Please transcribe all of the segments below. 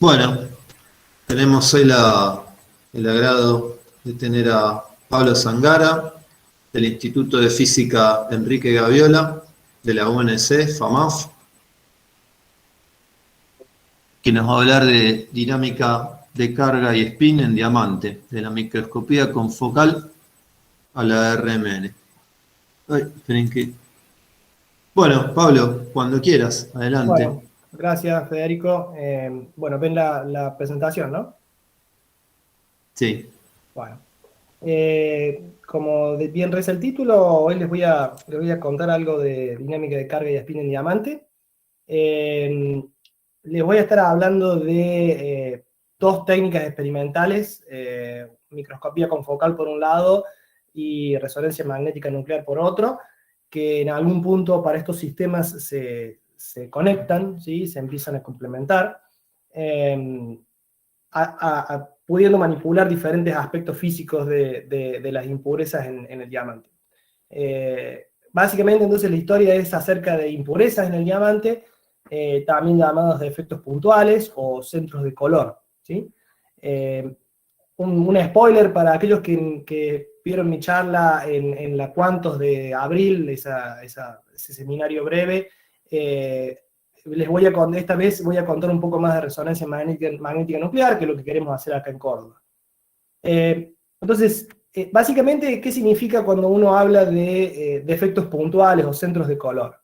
Bueno, tenemos hoy el agrado de tener a Pablo Zangara, del Instituto de Física Enrique Gaviola, de la UNC, FAMAF, que nos va a hablar de dinámica de carga y spin en diamante, de la microscopía confocal a la RMN. Ay, esperen que... Bueno, Pablo, cuando quieras, adelante. Bueno, gracias Federico. Bueno, ven la presentación, ¿no? Sí. Bueno, como bien reza el título, hoy les voy a contar algo de dinámica de carga y spin en diamante. Les voy a estar hablando de dos técnicas experimentales, microscopía confocal por un lado y resonancia magnética nuclear por otro, que en algún punto para estos sistemas se conectan, ¿sí? Se empiezan a complementar, eh, pudiendo manipular diferentes aspectos físicos de las impurezas en el diamante. Básicamente entonces la historia es acerca de impurezas en el diamante, también llamados de efectos puntuales o centros de color, ¿sí? Un spoiler para aquellos que vieron mi charla en la Cuantos de abril, ese seminario breve. Esta vez voy a contar un poco más de resonancia magnética nuclear, que es lo que queremos hacer acá en Córdoba. Entonces, básicamente, ¿qué significa cuando uno habla de efectos puntuales o centros de color?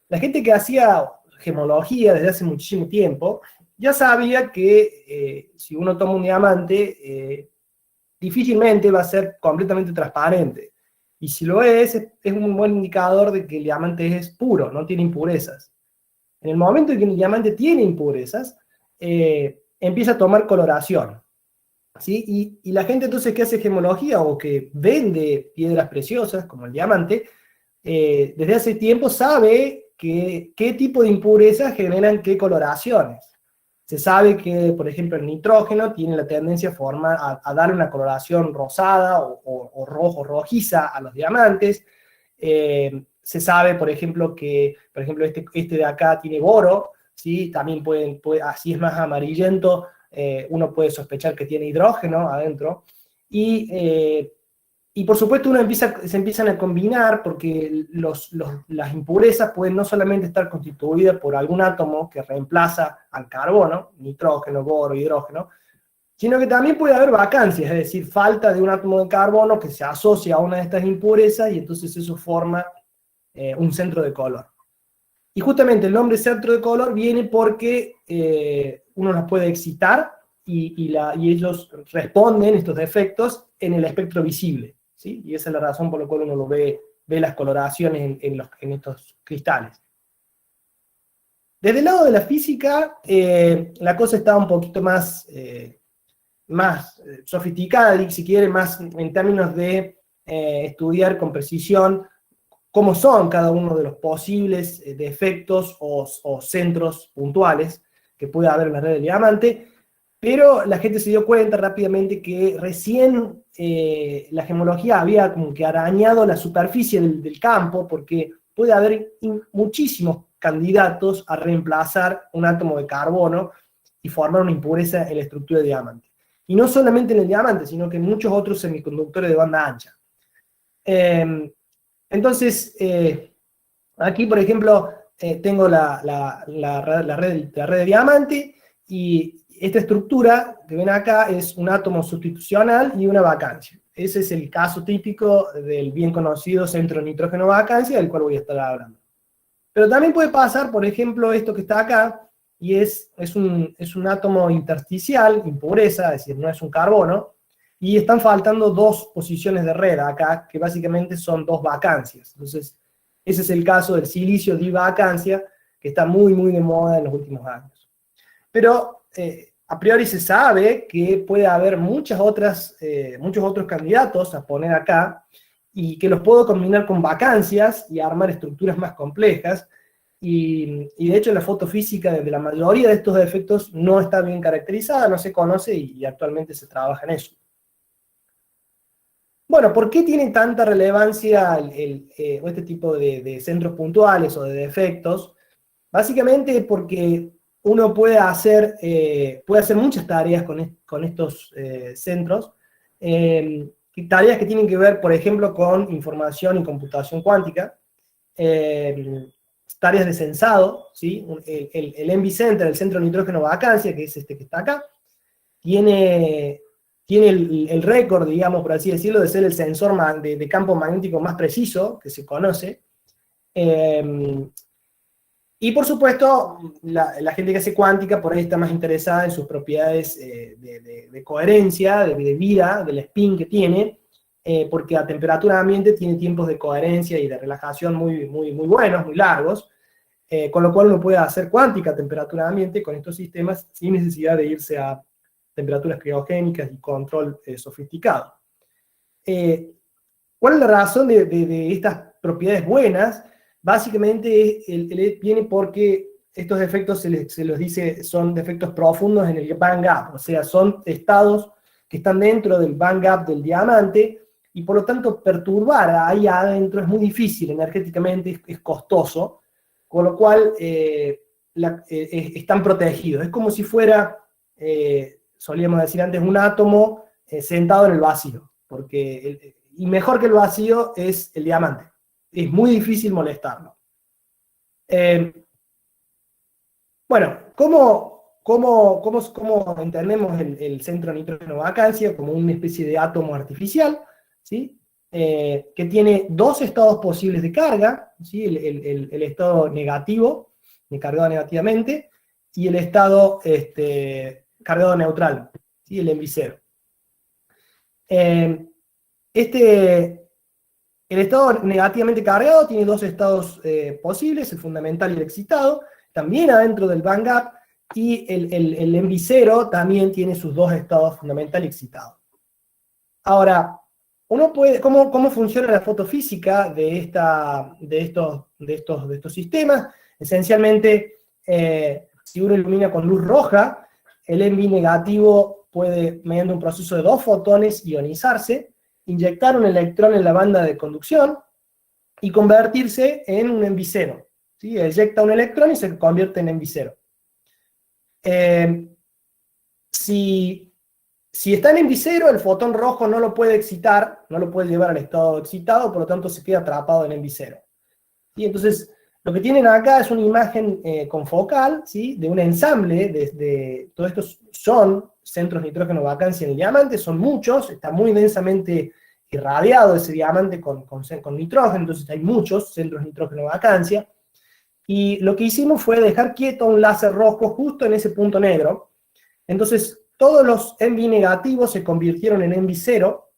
La gente que hacía gemología desde hace muchísimo tiempo ya sabía que si uno toma un diamante, difícilmente va a ser completamente transparente. Y si lo es un buen indicador de que el diamante es puro, no tiene impurezas. En el momento en que el diamante tiene impurezas, empieza a tomar coloración, ¿sí? Y la gente entonces que hace gemología o que vende piedras preciosas, como el diamante, desde hace tiempo sabe qué tipo de impurezas generan qué coloraciones. Se sabe que, por ejemplo, el nitrógeno tiene la tendencia a dar una coloración rosada o rojo, rojiza a los diamantes. Se sabe, por ejemplo, que este de acá tiene boro, ¿sí? También así es más amarillento, uno puede sospechar que tiene hidrógeno adentro. Y por supuesto se empiezan a combinar porque las impurezas pueden no solamente estar constituidas por algún átomo que reemplaza al carbono, nitrógeno, boro, hidrógeno, sino que también puede haber vacancias, es decir, falta de un átomo de carbono que se asocia a una de estas impurezas y entonces eso forma un centro de color. Y justamente el nombre centro de color viene porque uno los puede excitar y ellos responden estos defectos en el espectro visible, ¿sí? Y esa es la razón por la cual uno ve las coloraciones en estos cristales. Desde el lado de la física, la cosa está un poquito más sofisticada, si quiere, más en términos de estudiar con precisión cómo son cada uno de los posibles defectos o centros puntuales que puede haber en la red del diamante, pero la gente se dio cuenta rápidamente que recién la gemología había como que arañado la superficie del campo, porque puede haber muchísimos candidatos a reemplazar un átomo de carbono y formar una impureza en la estructura del diamante. Y no solamente en el diamante, sino que en muchos otros semiconductores de banda ancha. Entonces, aquí, por ejemplo, tengo la red de diamante, y esta estructura que ven acá es un átomo sustitucional y una vacancia. Ese es el caso típico del bien conocido centro nitrógeno-vacancia, del cual voy a estar hablando. Pero también puede pasar, por ejemplo, esto que está acá, y es un átomo intersticial, impureza, es decir, no es un carbono, y están faltando dos posiciones de red acá, que básicamente son dos vacancias. Entonces, ese es el caso del silicio divacancia, que está muy, muy de moda en los últimos años. Pero a priori se sabe que puede haber muchos otros candidatos a poner acá, y que los puedo combinar con vacancias y armar estructuras más complejas, y de hecho la fotofísica de la mayoría de estos defectos no está bien caracterizada, no se conoce, y actualmente se trabaja en eso. Bueno, ¿por qué tiene tanta relevancia este tipo de centros puntuales o de defectos? Básicamente porque uno puede hacer muchas tareas con estos centros, tareas que tienen que ver, por ejemplo, con información y computación cuántica, tareas de censado, ¿sí? El ENVI Center, el Centro de Nitrógeno Vacancia, que es este que está acá, tiene el récord, digamos, por así decirlo, de ser el sensor de campo magnético más preciso que se conoce. Y por supuesto, la gente que hace cuántica por ahí está más interesada en sus propiedades de coherencia, de vida, del spin que tiene, porque a temperatura ambiente tiene tiempos de coherencia y de relajación muy buenos, muy largos, con lo cual uno puede hacer cuántica a temperatura ambiente con estos sistemas sin necesidad de irse a temperaturas criogénicas y control sofisticado. ¿Cuál es la razón de estas propiedades buenas? Básicamente viene porque estos efectos se los dice son defectos profundos en el bandgap, o sea, son estados que están dentro del bandgap del diamante, y por lo tanto perturbar ahí adentro es muy difícil energéticamente, es costoso, con lo cual están protegidos. Es como si fuera, solíamos decir antes, un átomo sentado en el vacío, y mejor que el vacío es el diamante. Es muy difícil molestarlo. Bueno, ¿cómo entendemos el centro de nitrógeno vacancia? Como una especie de átomo artificial, ¿sí? Que tiene dos estados posibles de carga, ¿sí? El estado negativo, cargado negativamente, y el estado cargado neutral, ¿sí? El ENVI 0. El estado negativamente cargado tiene dos estados posibles, el fundamental y el excitado, también adentro del bandgap, y el ENVI 0 también tiene sus dos estados fundamental y excitado. Ahora, ¿cómo funciona la fotofísica de estos sistemas? Esencialmente, si uno ilumina con luz roja, el ENVI negativo puede, mediante un proceso de dos fotones, ionizarse, inyectar un electrón en la banda de conducción y convertirse en un ENVI 0. ¿Sí? Eyecta un electrón y se convierte en ENVI 0. Si está en ENVI 0, el fotón rojo no lo puede excitar, no lo puede llevar al estado excitado, por lo tanto se queda atrapado en ENVI 0. ¿Sí? Entonces, lo que tienen acá es una imagen confocal, ¿sí? De un ensamble de todos estos son centros de nitrógeno vacancia en el diamante, son muchos, está muy densamente irradiado ese diamante con nitrógeno, entonces hay muchos centros de nitrógeno vacancia, y lo que hicimos fue dejar quieto un láser rojo justo en ese punto negro. Entonces todos los ENVI negativos se convirtieron en ENVI 0,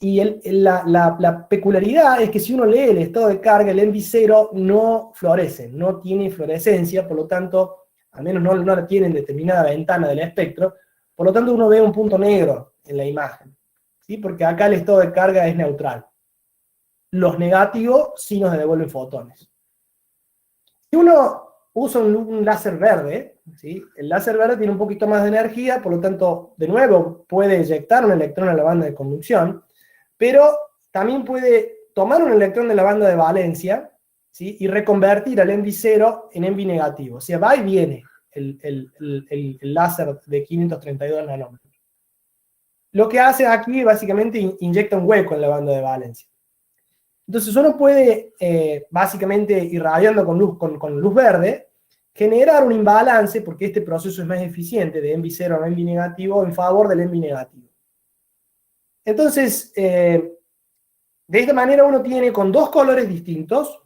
y la peculiaridad es que si uno lee el estado de carga, el ENVI 0 no florece, no tiene fluorescencia, por lo tanto, al menos no la tiene en determinada ventana del espectro, por lo tanto uno ve un punto negro en la imagen, ¿sí? Porque acá el estado de carga es neutral. Los negativos sí nos devuelven fotones. Si uno usa un láser verde, ¿sí? El láser verde tiene un poquito más de energía, por lo tanto, de nuevo, puede eyectar un electrón a la banda de conducción, pero también puede tomar un electrón de la banda de valencia, ¿sí? Y reconvertir al ENVI 0 en ENVI negativo. O sea, va y viene el láser de 532 nanómetros. Lo que hace aquí, básicamente, inyecta un hueco en la banda de valencia. Entonces uno puede, básicamente, irradiando con luz verde, generar un imbalance, porque este proceso es más eficiente, de ENVI 0 a ENVI negativo, en favor del ENVI negativo. Entonces, de esta manera uno tiene, con dos colores distintos,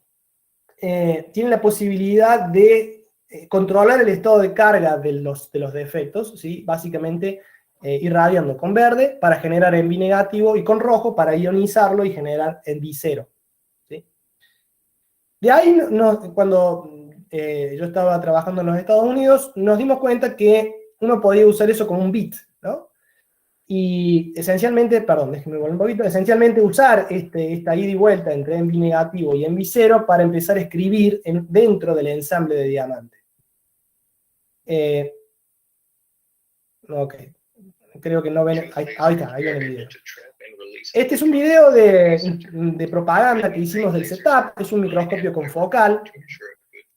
tiene la posibilidad de controlar el estado de carga de los defectos, ¿sí? Básicamente irradiando con verde para generar ENVI negativo y con rojo para ionizarlo y generar ENVI 0. ¿Sí? De ahí, cuando yo estaba trabajando en los Estados Unidos, nos dimos cuenta que uno podía usar eso como un bit, ¿no? Y esencialmente, perdón, déjenme volver un poquito, esencialmente usar esta ida y vuelta entre ENVI negativo y ENVI 0 para empezar a escribir dentro del ensamble de diamante. Ok, creo que no ven, ahí está, ahí ven el video. Este es un video de propaganda que hicimos del setup, es un microscopio confocal.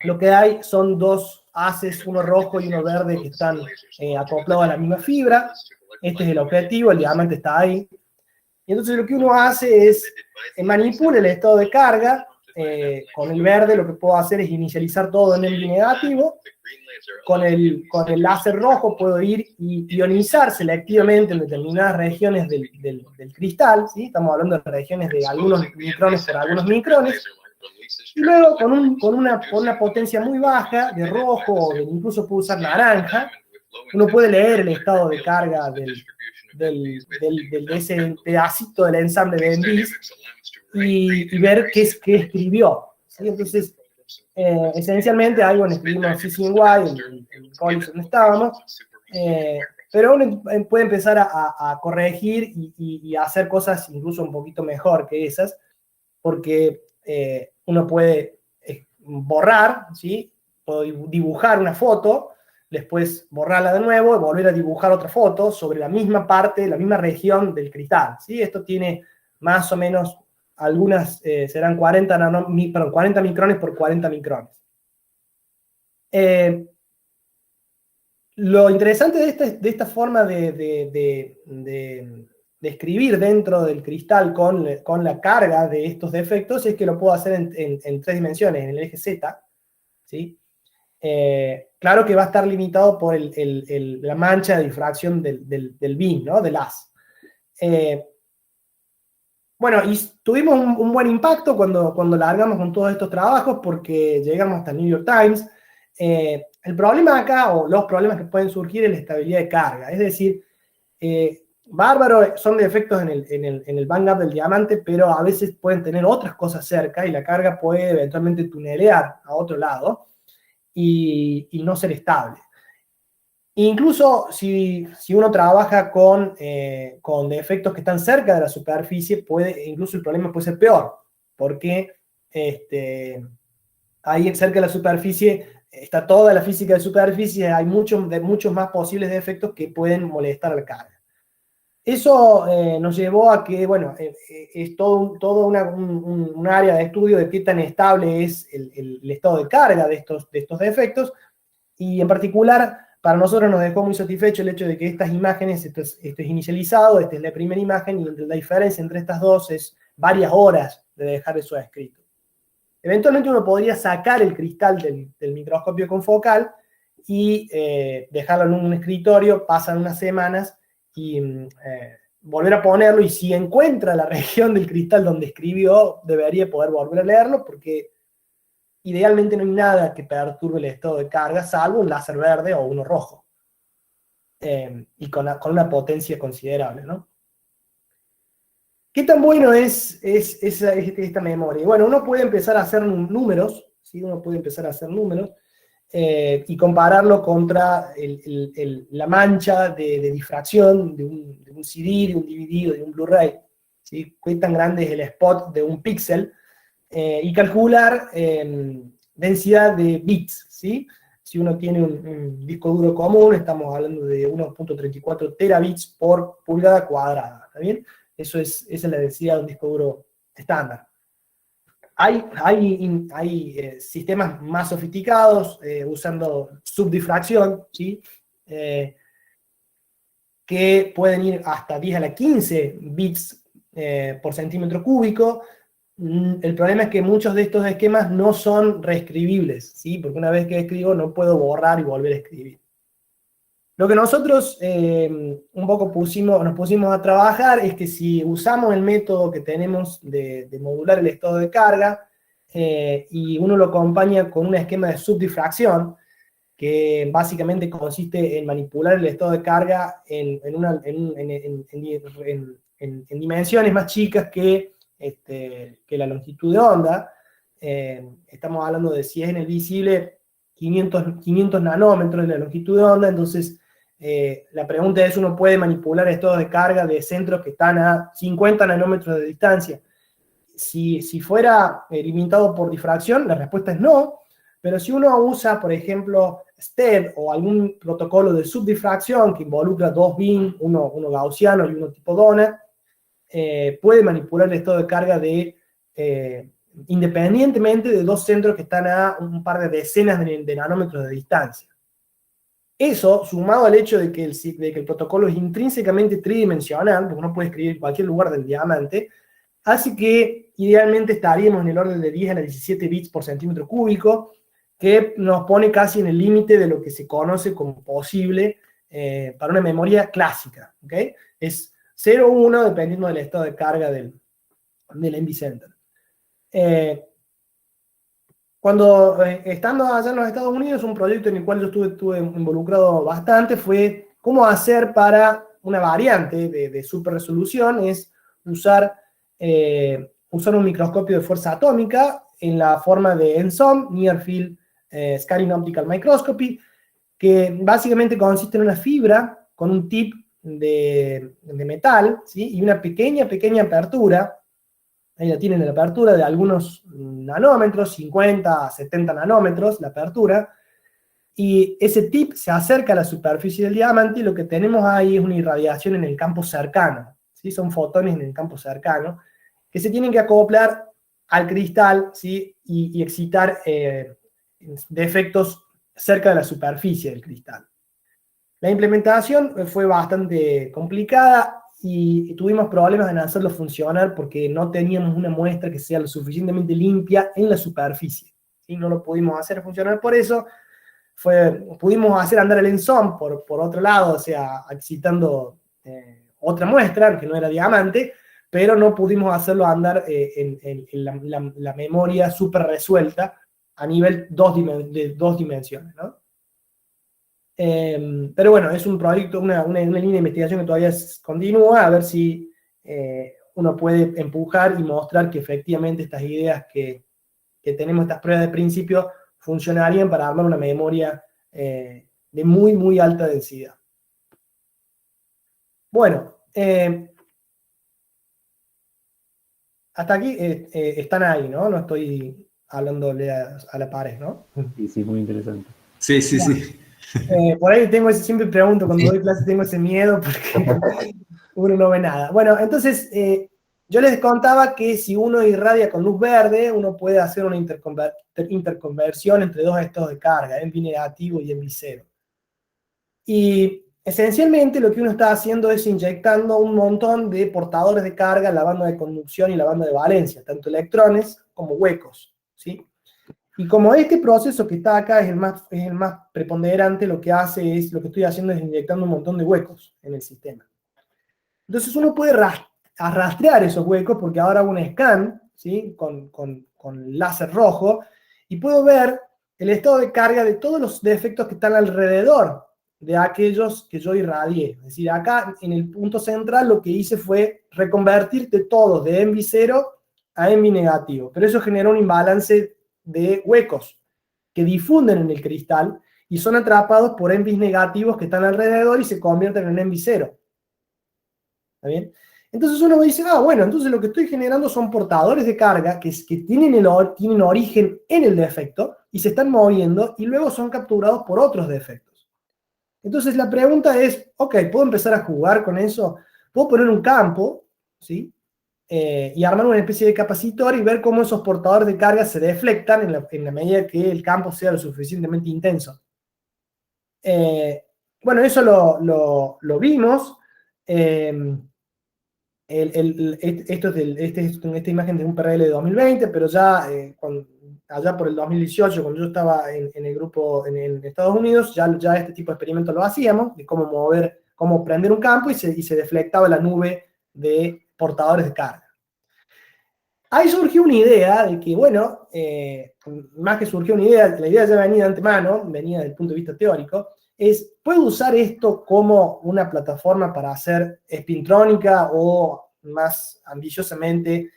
Lo que hay son dos haces uno rojo y uno verde que están acoplados a la misma fibra. Este es el objetivo, el diamante está ahí. Y entonces lo que uno hace es manipula el estado de carga. Con el verde lo que puedo hacer es inicializar todo en el negativo. Con el láser rojo puedo ir y ionizar selectivamente en determinadas regiones del cristal, ¿sí? Estamos hablando de regiones de algunos micrones por algunos micrones. Y luego con una potencia muy baja, de rojo, o incluso puedo usar naranja, uno puede leer el estado de carga de ese pedacito del ensamble de Envis y ver qué escribió, ¿sí? Entonces, esencialmente algo escribimos CCNY, en el college donde estábamos, pero uno puede empezar a corregir y a hacer cosas incluso un poquito mejor que esas, porque uno puede borrar, ¿sí? Puedo dibujar una foto, después borrarla de nuevo y volver a dibujar otra foto sobre la misma parte, la misma región del cristal, ¿sí? Esto tiene más o menos, algunas serán 40 micrones por 40 micrones. Lo interesante de esta forma de escribir dentro del cristal con la carga de estos defectos es que lo puedo hacer en 3 dimensiones, en el eje Z, ¿sí? Claro que va a estar limitado por la mancha de difracción del beam, ¿no? Del haz. Bueno, y tuvimos un buen impacto cuando largamos con todos estos trabajos porque llegamos hasta el New York Times. El problema acá, o los problemas que pueden surgir, es la estabilidad de carga. Es decir, bárbaro, son defectos en el bandgap del diamante, pero a veces pueden tener otras cosas cerca y la carga puede eventualmente tunelear a otro lado y no ser estable. Incluso si uno trabaja con defectos que están cerca de la superficie, incluso el problema puede ser peor, porque ahí cerca de la superficie está toda la física de superficie, hay muchos más posibles defectos que pueden molestar a la carga. Eso nos llevó a que, bueno, es todo un área de estudio de qué tan estable es el estado de carga de estos defectos, y en particular para nosotros nos dejó muy satisfecho el hecho de que estas imágenes, esto es inicializado, esta es la primera imagen, y la diferencia entre estas dos es varias horas de dejar eso escrito. Eventualmente uno podría sacar el cristal del microscopio confocal y dejarlo en un escritorio, pasan unas semanas, y volver a ponerlo, y si encuentra la región del cristal donde escribió, debería poder volver a leerlo, porque idealmente no hay nada que perturbe el estado de carga, salvo un láser verde o uno rojo, y con una potencia considerable, ¿no? ¿Qué tan bueno es esta memoria? Bueno, uno puede empezar a hacer números, ¿sí? Uno puede empezar a hacer números, y compararlo contra la mancha de difracción de un CD, de un DVD, de un Blu-ray, ¿sí? Qué tan grande es el spot de un píxel, y calcular densidad de bits, ¿sí? Si uno tiene un disco duro común, estamos hablando de 1.34 terabits por pulgada cuadrada, ¿está bien? Esa es la densidad de un disco duro estándar. Hay sistemas más sofisticados usando subdifracción, ¿sí? Que pueden ir hasta 10 a la 15 bits por centímetro cúbico. El problema es que muchos de estos esquemas no son reescribibles, ¿sí? Porque una vez que escribo no puedo borrar y volver a escribir. Lo que nosotros un poco nos pusimos a trabajar es que si usamos el método que tenemos de modular el estado de carga, y uno lo acompaña con un esquema de subdifracción, que básicamente consiste en manipular el estado de carga en dimensiones más chicas que la longitud de onda. Estamos hablando de, si es en el visible, 500 nanómetros de la longitud de onda. Entonces la pregunta es, ¿uno puede manipular estados de carga de centros que están a 50 nanómetros de distancia? Si fuera limitado por difracción, la respuesta es no, pero si uno usa, por ejemplo, STED o algún protocolo de subdifracción que involucra dos beams, uno gaussiano y uno tipo donut, puede manipular el estado de carga de independientemente de dos centros que están a un par de decenas de nanómetros de distancia. Eso, sumado al hecho de que el protocolo es intrínsecamente tridimensional, porque uno puede escribir en cualquier lugar del diamante, hace que idealmente estaríamos en el orden de 10 a la 17 bits por centímetro cúbico, que nos pone casi en el límite de lo que se conoce como posible para una memoria clásica. ¿Okay? Es 0 o 1 dependiendo del estado de carga del NVCenter. Cuando estando allá en los Estados Unidos, un proyecto en el cual yo estuve involucrado bastante fue cómo hacer para una variante de super resolución, es usar un microscopio de fuerza atómica en la forma de NSOM, Near Field Scanning Optical Microscopy, que básicamente consiste en una fibra con un tip de metal, ¿sí? Y una pequeña apertura. Ahí la tienen, la apertura de algunos nanómetros, 50 a 70 nanómetros, la apertura, y ese tip se acerca a la superficie del diamante y lo que tenemos ahí es una irradiación en el campo cercano, ¿sí? Son fotones en el campo cercano, que se tienen que acoplar al cristal, ¿sí? y excitar defectos cerca de la superficie del cristal. La implementación fue bastante complicada, y tuvimos problemas en hacerlo funcionar porque no teníamos una muestra que sea lo suficientemente limpia en la superficie. ¿Sí? No lo pudimos hacer funcionar por eso. Pudimos hacer andar el ENSOM por otro lado, o sea, excitando otra muestra, que no era diamante, pero no pudimos hacerlo andar en la memoria súper resuelta a nivel de dos dimensiones, ¿no? Pero bueno, es un proyecto, una línea de investigación que todavía continúa, a ver si uno puede empujar y mostrar que efectivamente estas ideas que tenemos, estas pruebas de principio, funcionarían para armar una memoria de muy alta densidad. Bueno, hasta aquí están ahí, ¿no? No estoy hablándole a la pared, ¿no? Sí, muy interesante. Sí. Por ahí siempre pregunto, cuando doy clases tengo ese miedo porque uno no ve nada. Bueno, entonces yo les contaba que si uno irradia con luz verde, uno puede hacer una interconversión entre dos estados de carga, en negativo y en cero. Y esencialmente lo que uno está haciendo es inyectando un montón de portadores de carga en la banda de conducción y la banda de valencia, tanto electrones como huecos, ¿sí? Y como este proceso que está acá es el más preponderante, lo que estoy haciendo es inyectando un montón de huecos en el sistema. Entonces uno puede rastrear esos huecos, porque ahora hago un scan, ¿sí? con láser rojo, y puedo ver el estado de carga de todos los defectos que están alrededor de aquellos que yo irradié. Es decir, acá en el punto central lo que hice fue reconvertirte todos de ENVI 0 a ENVI negativo, pero eso generó un imbalance de huecos que difunden en el cristal y son atrapados por ENVIs negativos que están alrededor y se convierten en ENVI 0. ¿Está bien? Entonces uno dice, bueno, entonces lo que estoy generando son portadores de carga que tienen origen en el defecto y se están moviendo y luego son capturados por otros defectos. Entonces la pregunta es, ok, ¿puedo empezar a jugar con eso? ¿Puedo poner un campo, ¿sí? Y armar una especie de capacitor y ver cómo esos portadores de carga se deflectan en la medida que el campo sea lo suficientemente intenso? Bueno, eso lo vimos. Esta imagen de un PRL de 2020, pero ya allá por el 2018, cuando yo estaba en el grupo en Estados Unidos, ya este tipo de experimentos lo hacíamos, de cómo prender un campo y se deflectaba la nube de portadores de carga. Ahí surgió una idea de que, bueno, más que surgió una idea, la idea ya venía de antemano, venía desde el punto de vista teórico, ¿puedo usar esto como una plataforma para hacer espintrónica o, más ambiciosamente,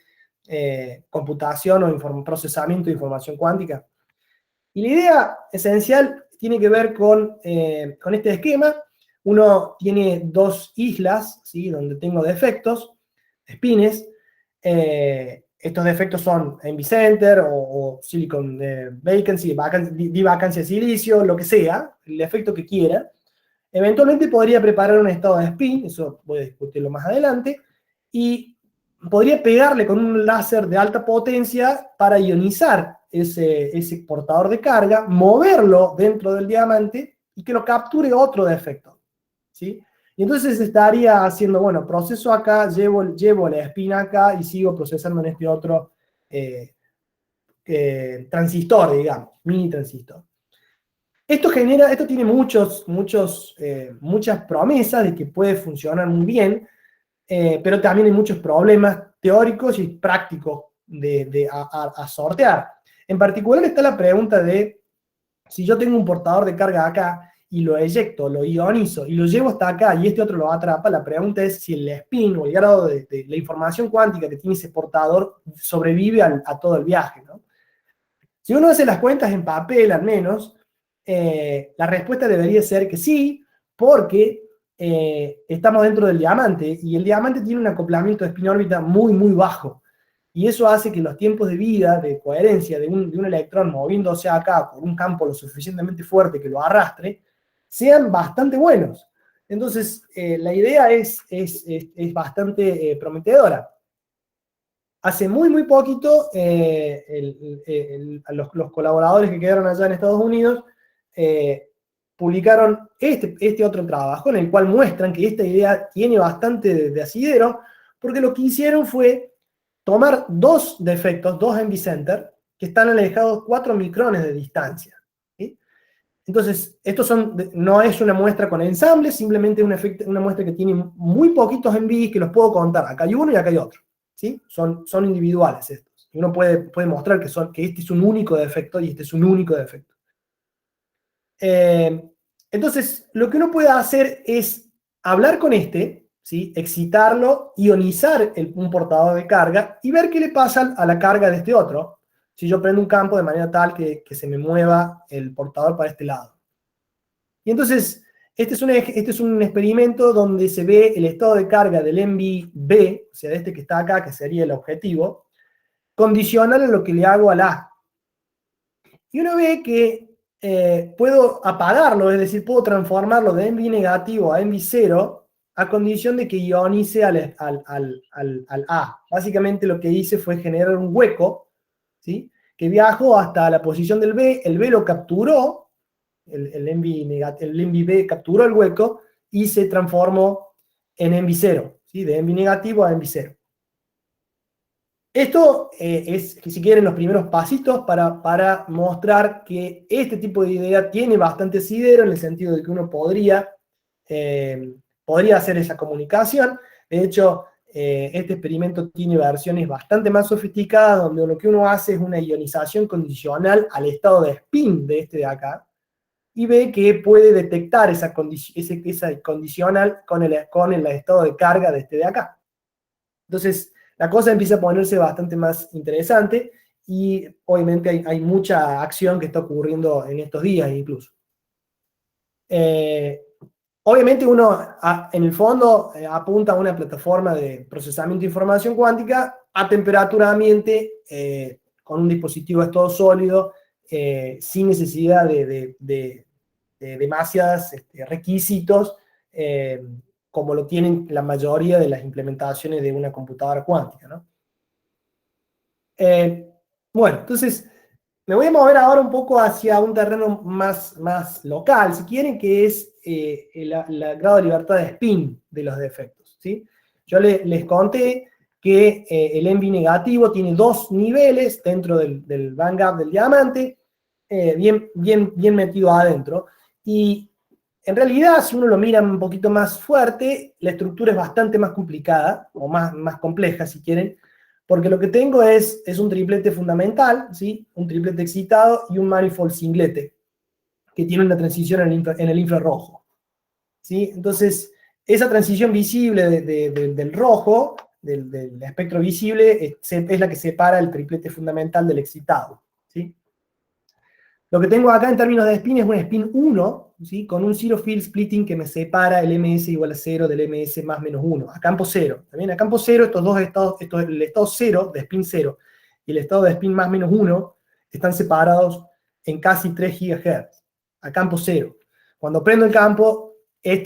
computación o procesamiento de información cuántica? Y la idea esencial tiene que ver con este esquema. Uno tiene dos islas, ¿sí? Donde tengo defectos, spines. Estos defectos son NV-Center o Silicon Vacancy, D-Vacancy de silicio, lo que sea, el defecto que quiera. Eventualmente podría preparar un estado de spin, eso voy a discutirlo más adelante, y podría pegarle con un láser de alta potencia para ionizar ese portador de carga, moverlo dentro del diamante y que lo capture otro defecto, ¿sí? Y entonces estaría haciendo, bueno, proceso acá, llevo la espina acá y sigo procesando en este otro transistor, digamos, mini transistor. Esto tiene muchas promesas de que puede funcionar muy bien, pero también hay muchos problemas teóricos y prácticos a sortear. En particular está la pregunta de, si yo tengo un portador de carga acá y lo eyecto, lo ionizo y lo llevo hasta acá y este otro lo atrapa, la pregunta es si el spin o el grado de la información cuántica que tiene ese portador sobrevive a todo el viaje, ¿no? Si uno hace las cuentas en papel, al menos, la respuesta debería ser que sí, porque estamos dentro del diamante, y el diamante tiene un acoplamiento de spin-órbita muy, muy bajo. Y eso hace que los tiempos de vida, de coherencia de un electrón moviéndose acá por un campo lo suficientemente fuerte que lo arrastre, sean bastante buenos. Entonces, la idea es bastante prometedora. Hace muy, muy poquito, los colaboradores que quedaron allá en Estados Unidos publicaron este otro trabajo en el cual muestran que esta idea tiene bastante de asidero, porque lo que hicieron fue tomar dos defectos, dos envy center, que están alejados 4 micrones de distancia, ¿sí? Entonces, no es una muestra con ensamble, simplemente una muestra que tiene muy poquitos envíos que los puedo contar. Acá hay uno y acá hay otro, ¿sí? Son individuales estos. Y uno puede mostrar que este es un único defecto y este es un único defecto. Entonces, lo que uno puede hacer es hablar con ¿sí? Excitarlo, ionizar un portador de carga y ver qué le pasa a la carga de este otro, si yo prendo un campo de manera tal que se me mueva el portador para este lado. Y entonces, este es un experimento donde se ve el estado de carga del envy B, o sea, de este que está acá, que sería el objetivo, condicional a lo que le hago al A. Y uno ve que puedo apagarlo, es decir, puedo transformarlo de envy negativo a envy 0 a condición de que ionice al A. Básicamente lo que hice fue generar un hueco, ¿sí? Que viajó hasta la posición del B, el B lo capturó, el envy B capturó el hueco y se transformó en envy 0, ¿sí? De envy negativo a envy 0. Esto es, si quieren, los primeros pasitos para mostrar que este tipo de idea tiene bastante asidero, en el sentido de que uno podría hacer esa comunicación. De hecho, este experimento tiene versiones bastante más sofisticadas, donde lo que uno hace es una ionización condicional al estado de spin de este de acá, y ve que puede detectar esa condicional con el estado de carga de este de acá. Entonces, la cosa empieza a ponerse bastante más interesante y obviamente hay mucha acción que está ocurriendo en estos días incluso. Obviamente uno en el fondo apunta a una plataforma de procesamiento de información cuántica a temperatura ambiente, con un dispositivo de estado sólido, sin necesidad de demasiados requisitos, como lo tienen la mayoría de las implementaciones de una computadora cuántica, ¿no? Bueno, entonces me voy a mover ahora un poco hacia un terreno más local, si quieren, que es el grado de libertad de spin de los defectos, ¿sí? Yo les conté que el envy negativo tiene 2 niveles dentro del bandgap del diamante, bien metido adentro, y en realidad, si uno lo mira un poquito más fuerte, la estructura es bastante más complicada, o más compleja, si quieren, porque lo que tengo es un triplete fundamental, ¿sí? Un triplete excitado y un manifold singlete, que tiene una transición en el infrarrojo, ¿sí? Entonces, esa transición visible del rojo, del espectro visible, es la que separa el triplete fundamental del excitado, ¿sí? Lo que tengo acá en términos de spin es un spin 1, ¿sí? Con un zero field splitting que me separa el ms igual a 0 del ms más menos 1, a campo 0. También a campo 0, estos dos estados, el estado 0 de spin 0 y el estado de spin más menos 1 están separados en casi 3 GHz, a campo 0. Cuando prendo el campo,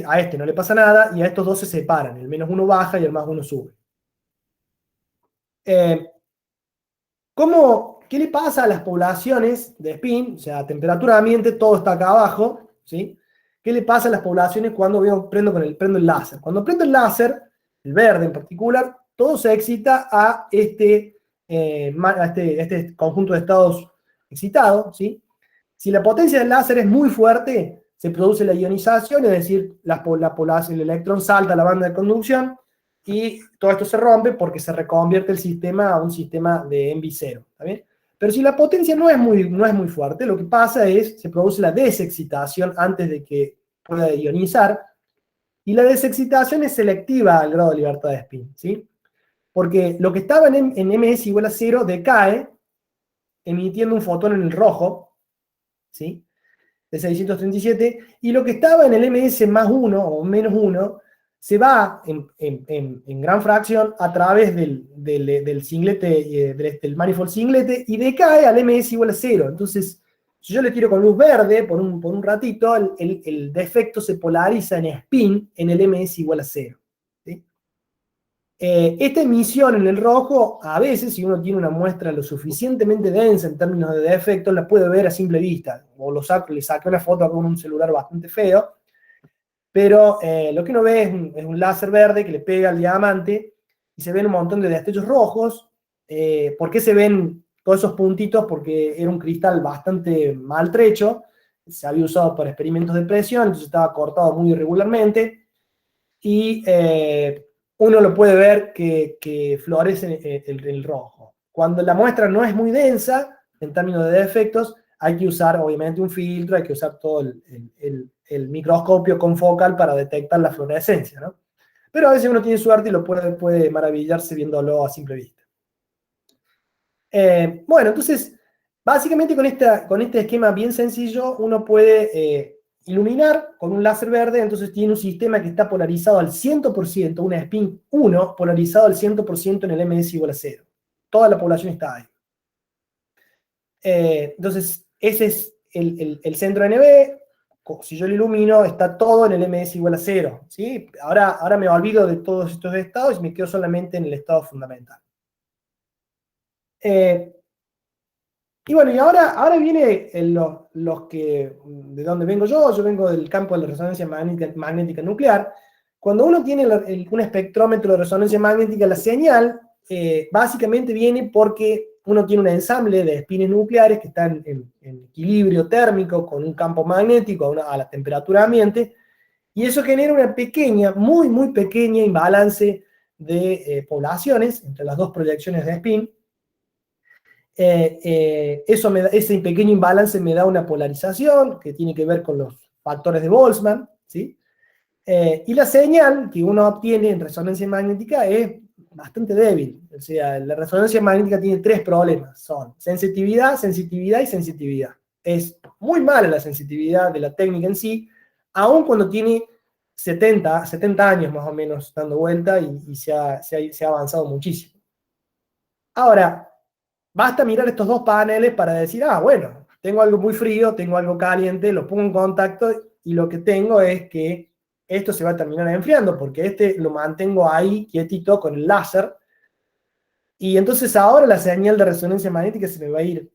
a este no le pasa nada y a estos dos se separan, el menos 1 baja y el más 1 sube. ¿Qué le pasa a las poblaciones de spin? O sea, a temperatura ambiente, todo está acá abajo, ¿sí? ¿Qué le pasa a las poblaciones cuando prendo el láser? Cuando prendo el láser, el verde en particular, todo se excita a este conjunto de estados excitados, ¿sí? Si la potencia del láser es muy fuerte, se produce la ionización, es decir, el electrón salta a la banda de conducción y todo esto se rompe porque se reconvierte el sistema a un sistema de NV0, ¿está bien? Pero si la potencia no es muy fuerte, lo que pasa es, se produce la desexcitación antes de que pueda ionizar, y la desexcitación es selectiva al grado de libertad de spin, ¿sí? Porque lo que estaba en ms igual a 0 decae, emitiendo un fotón en el rojo, ¿sí? De 637, y lo que estaba en el ms más 1 o menos 1 se va en gran fracción a través del singlete, del manifold singlete, y decae al ms igual a 0. Entonces, si yo le tiro con luz verde por un ratito, el defecto se polariza en spin en el ms igual a 0. ¿Sí? Esta emisión en el rojo, a veces, si uno tiene una muestra lo suficientemente densa en términos de defectos, la puede ver a simple vista. O le saqué una foto con un celular bastante feo, pero lo que uno ve es un láser verde que le pega al diamante y se ven un montón de destellos rojos. ¿Por qué se ven todos esos puntitos? Porque era un cristal bastante maltrecho, se había usado para experimentos de presión, entonces estaba cortado muy irregularmente, y uno lo puede ver que florece el rojo. Cuando la muestra no es muy densa, en términos de defectos, hay que usar obviamente un filtro, hay que usar todo el microscopio confocal para detectar la fluorescencia, ¿no? Pero a veces uno tiene suerte y puede maravillarse viéndolo a simple vista. Bueno, entonces, básicamente con este esquema bien sencillo, uno puede iluminar con un láser verde, entonces tiene un sistema que está polarizado al 100%, un spin 1 polarizado al 100% en el ms igual a 0. Toda la población está ahí. Entonces, ese es el centro NB. Si yo lo ilumino, está todo en el ms igual a 0. ¿Sí? Ahora me olvido de todos estos estados y me quedo solamente en el estado fundamental. Y bueno, y ahora viene de donde vengo yo vengo del campo de la resonancia magnética nuclear. Cuando uno tiene un espectrómetro de resonancia magnética, la señal básicamente viene porque uno tiene un ensamble de espines nucleares que están en equilibrio térmico con un campo magnético a la temperatura ambiente, y eso genera una pequeña, muy pequeña imbalance de poblaciones entre las dos proyecciones de spin. Ese pequeño imbalance me da una polarización que tiene que ver con los factores de Boltzmann, ¿sí? Y la señal que uno obtiene en resonancia magnética es bastante débil. O sea, la resonancia magnética tiene tres problemas: son sensitividad, sensitividad y sensitividad. Es muy mala la sensitividad de la técnica en sí, aun cuando tiene 70 años más o menos dando vuelta, y se ha avanzado muchísimo. Ahora, basta mirar estos dos paneles para decir, bueno, tengo algo muy frío, tengo algo caliente, lo pongo en contacto y lo que tengo es que esto se va a terminar enfriando, porque este lo mantengo ahí quietito con el láser, y entonces ahora la señal de resonancia magnética se me va a ir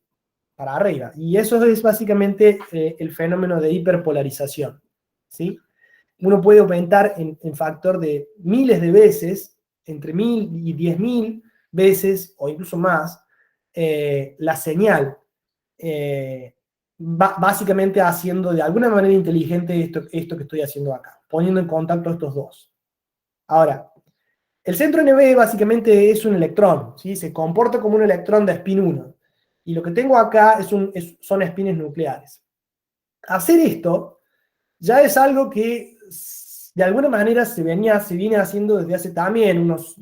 para arriba. Y eso es básicamente el fenómeno de hiperpolarización, ¿sí? Uno puede aumentar en factor de miles de veces, entre 1000 y 10.000 veces, o incluso más, la señal, básicamente haciendo de alguna manera inteligente esto que estoy haciendo acá, poniendo en contacto estos dos. Ahora, el centro NB básicamente es un electrón, ¿sí? Se comporta como un electrón de spin 1, y lo que tengo acá son espines nucleares. Hacer esto ya es algo que de alguna manera se viene haciendo desde hace también unos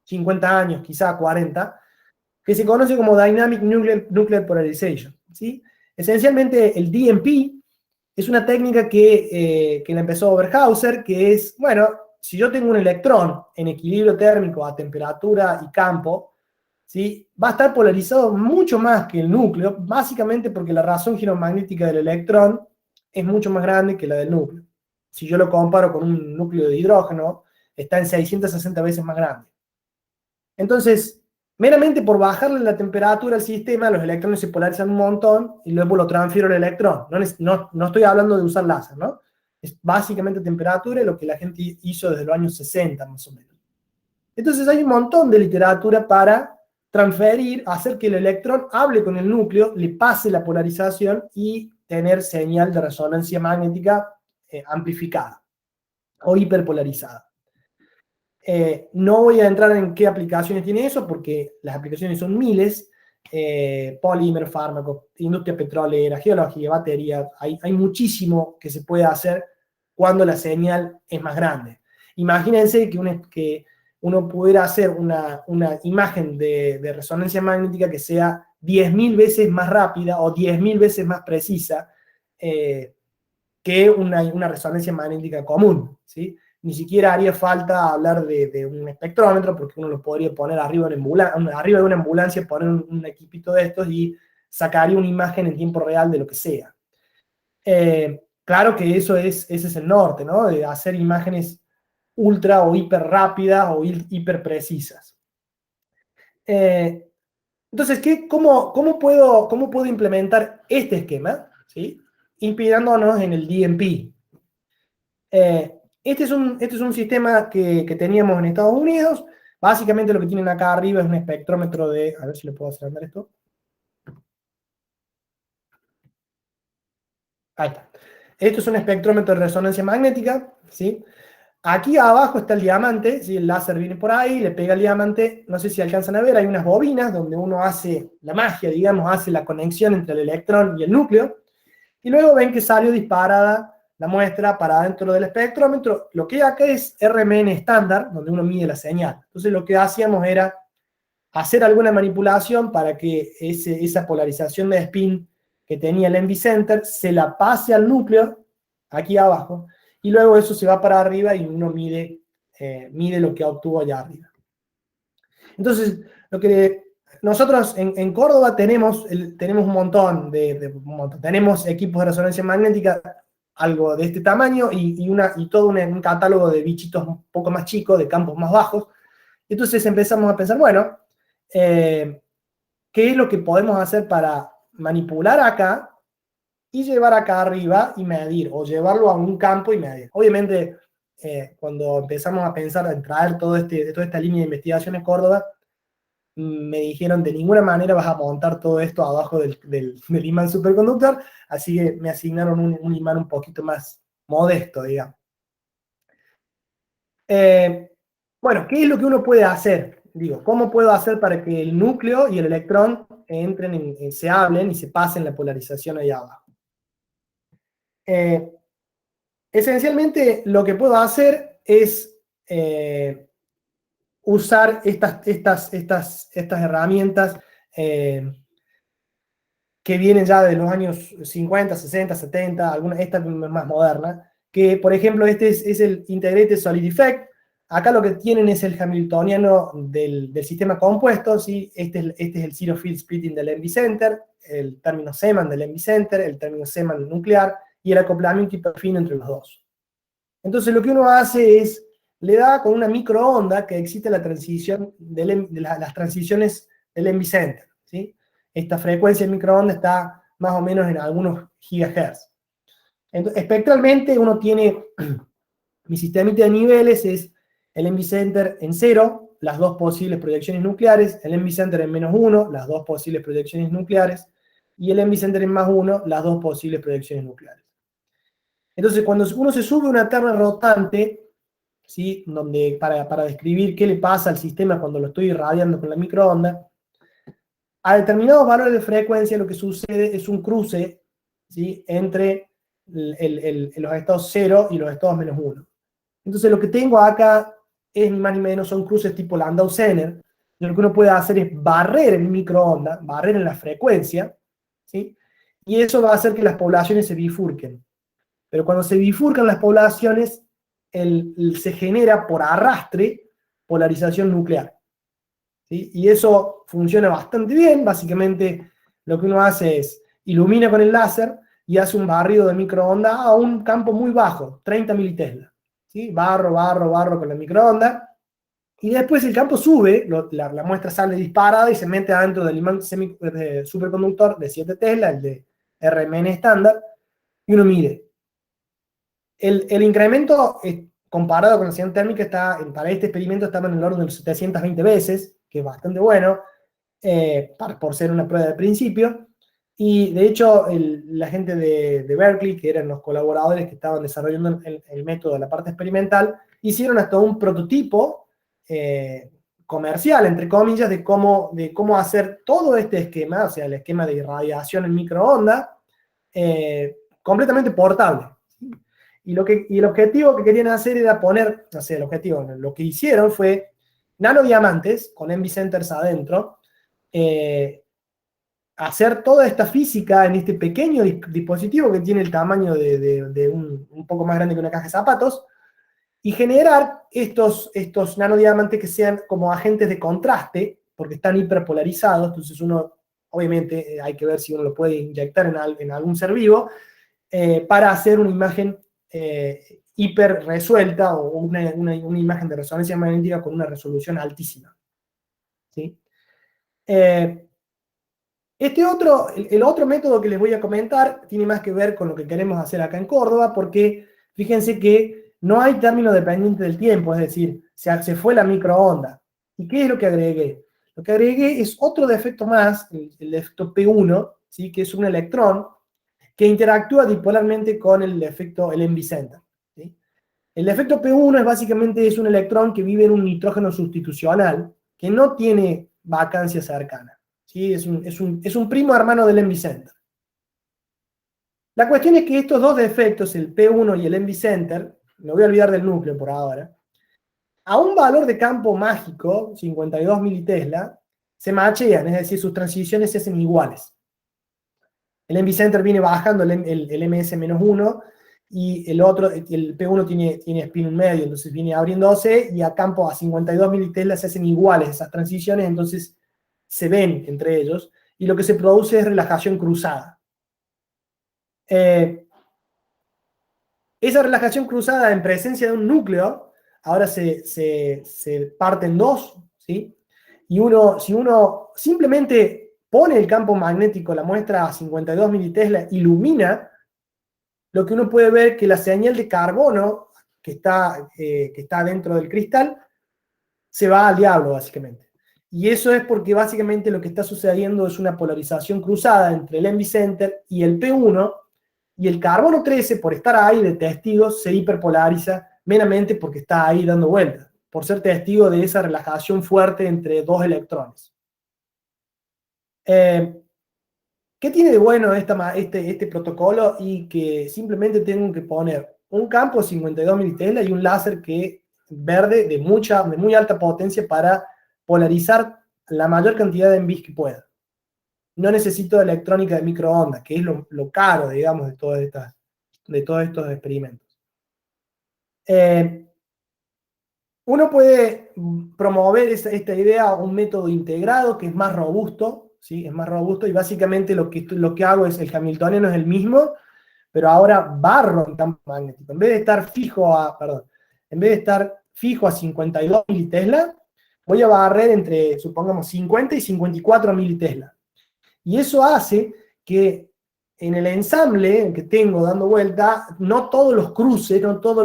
50 años, quizá 40, que se conoce como Dynamic Nuclear Polarization, ¿sí? Esencialmente el DNP es una técnica que la empezó Oberhauser, que es, bueno, si yo tengo un electrón en equilibrio térmico a temperatura y campo, ¿sí? Va a estar polarizado mucho más que el núcleo, básicamente porque la razón giromagnética del electrón es mucho más grande que la del núcleo. Si yo lo comparo con un núcleo de hidrógeno, está en 660 veces más grande. Entonces, meramente por bajarle la temperatura al sistema, los electrones se polarizan un montón y luego lo transfiero al electrón. No estoy hablando de usar láser, ¿no? Es básicamente temperatura, lo que la gente hizo desde los años 60, más o menos. Entonces hay un montón de literatura para transferir, hacer que el electrón hable con el núcleo, le pase la polarización y tener señal de resonancia magnética amplificada o hiperpolarizada. No voy a entrar en qué aplicaciones tiene eso, porque las aplicaciones son miles, polímeros, fármacos, industria petrolera, geología, batería, hay muchísimo que se puede hacer cuando la señal es más grande. Imagínense que uno pudiera hacer una imagen de resonancia magnética que sea 10.000 veces más rápida o 10.000 veces más precisa que una resonancia magnética común, ¿sí? Ni siquiera haría falta hablar de un espectrómetro, porque uno lo podría poner arriba de una ambulancia, poner un equipito de estos y sacaría una imagen en tiempo real de lo que sea. Claro que ese es el norte, ¿no? De hacer imágenes ultra o hiper rápidas o hiper precisas. Entonces, ¿cómo puedo implementar este esquema? ¿Sí? Inspirándonos en el DMP. Este es un sistema que teníamos en Estados Unidos. Básicamente lo que tienen acá arriba es un espectrómetro de... A ver si le puedo hacer andar esto. Ahí está. Esto es un espectrómetro de resonancia magnética, ¿sí? Aquí abajo está el diamante, ¿sí? El láser viene por ahí, le pega el diamante, no sé si alcanzan a ver, hay unas bobinas donde uno hace la magia, digamos, hace la conexión entre el electrón y el núcleo, y luego ven que salió disparada la muestra para dentro del espectrómetro. Lo que hay acá es RMN estándar, donde uno mide la señal. Entonces lo que hacíamos era hacer alguna manipulación para que esa polarización de spin que tenía el Envy Center se la pase al núcleo, aquí abajo, y luego eso se va para arriba y uno mide lo que obtuvo allá arriba. Entonces, lo que nosotros en Córdoba tenemos un montón tenemos equipos de resonancia magnética, algo de este tamaño, y todo un catálogo de bichitos un poco más chicos, de campos más bajos. Entonces empezamos a pensar, bueno, ¿qué es lo que podemos hacer para manipular acá y llevar acá arriba y medir, o llevarlo a un campo y medir? Obviamente, cuando empezamos a pensar en traer toda esta línea de investigación en Córdoba, me dijeron, de ninguna manera vas a montar todo esto abajo del imán superconductor, así que me asignaron un imán un poquito más modesto, digamos. Bueno, ¿qué es lo que uno puede hacer? Digo, ¿cómo puedo hacer para que el núcleo y el electrón se hablen y se pasen la polarización ahí abajo? Esencialmente, lo que puedo hacer es usar estas herramientas que vienen ya de los años 50, 60, 70, esta más moderna, que por ejemplo este es el Integrated Solid Effect. Acá lo que tienen es el hamiltoniano del sistema compuesto, ¿sí? Este es el Zero Field Splitting del Envy Center, el término Zeeman del Envy Center, el término Zeeman nuclear, y el acoplamiento hiperfino entre los dos. Entonces lo que uno hace es, le da con una microonda que existe la transición las transiciones del Envy Center, ¿sí? Esta frecuencia de microonda está más o menos en algunos gigahertz. Entonces, espectralmente uno tiene, mi sistemita de niveles es el Envy Center en 0, las dos posibles proyecciones nucleares, el Envy Center en -1, las dos posibles proyecciones nucleares, y el Envy Center en +1, las dos posibles proyecciones nucleares. Entonces, cuando uno se sube a una terna rotante, ¿sí? Para describir qué le pasa al sistema cuando lo estoy irradiando con la microonda, a determinados valores de frecuencia lo que sucede es un cruce, ¿sí? Entre los estados 0 y los estados -1. Entonces lo que tengo acá es ni más ni menos, son cruces tipo Landau-Zener. Lo que uno puede hacer es barrer en microonda, barrer en la frecuencia, ¿sí? Y eso va a hacer que las poblaciones se bifurquen. Pero cuando se bifurcan las poblaciones, se genera por arrastre polarización nuclear, ¿sí? Y eso funciona bastante bien. Básicamente lo que uno hace es ilumina con el láser y hace un barrido de microonda a un campo muy bajo, 30 militesla, ¿sí? Barro con la microonda, y después el campo sube, la muestra sale disparada y se mete adentro del imán superconductor de 7 Tesla, el de RMN estándar, y uno mide. El incremento comparado con la señal térmica para este experimento estaba en el orden de 720 veces, que es bastante bueno, por ser una prueba de principio. Y de hecho, la gente de Berkeley, que eran los colaboradores que estaban desarrollando el método de la parte experimental, hicieron hasta un prototipo comercial, entre comillas, de cómo hacer todo este esquema, o sea, el esquema de irradiación en microondas, completamente portable. Y el objetivo que querían hacer era poner, o sea, lo que hicieron fue nanodiamantes con envy centers adentro, hacer toda esta física en este pequeño dispositivo que tiene el tamaño de un poco más grande que una caja de zapatos, y generar estos nanodiamantes que sean como agentes de contraste, porque están hiperpolarizados. Entonces uno, obviamente, hay que ver si uno lo puede inyectar en algún ser vivo, para hacer una imagen hiper resuelta, o una imagen de resonancia magnética con una resolución altísima. ¿Sí? El otro método que les voy a comentar tiene más que ver con lo que queremos hacer acá en Córdoba, porque fíjense que no hay término dependiente del tiempo, es decir, se fue la microonda. ¿Y qué es lo que agregué? Lo que agregué es otro defecto más, el efecto P1, ¿sí? Que es un electrón que interactúa dipolarmente con el envy center. ¿Sí? El efecto P1 básicamente un electrón que vive en un nitrógeno sustitucional, que no tiene vacancia cercana. ¿Sí? Es un primo hermano del envy center. La cuestión es que estos dos defectos, el P1 y el envy center, me voy a olvidar del núcleo por ahora, a un valor de campo mágico, 52 militesla, se machean, es decir, sus transiciones se hacen iguales. El envy center viene bajando el ms-1, y el P1 tiene spin un medio, entonces viene abriéndose, y a campo a 52 militesla se hacen iguales esas transiciones, entonces se ven entre ellos, y lo que se produce es relajación cruzada. Esa relajación cruzada en presencia de un núcleo, ahora se parte en dos, ¿sí? Y si uno simplemente pone el campo magnético, la muestra a 52 militesla, ilumina, lo que uno puede ver es que la señal de carbono que está dentro del cristal se va al diablo, básicamente. Y eso es porque básicamente lo que está sucediendo es una polarización cruzada entre el envy center y el P1, y el carbono 13, por estar ahí de testigo, se hiperpolariza meramente porque está ahí dando vueltas, por ser testigo de esa relajación fuerte entre dos electrones. ¿Qué tiene de bueno este protocolo? Y que simplemente tengo que poner un campo de 52 militesla y un láser verde de muy alta potencia para polarizar la mayor cantidad de envys que pueda. No necesito electrónica de microondas, que es lo caro, digamos, de todos estos experimentos. Uno puede promover esta idea a un método integrado que es más robusto, ¿sí? Es más robusto, y básicamente lo que hago es, el hamiltoniano es el mismo, pero ahora barro en campo magnético. En vez de estar fijo a 52 militesla, voy a barrer entre, supongamos, 50 y 54 militesla. Y eso hace que en el ensamble que tengo dando vuelta, no todos los cruces, no toda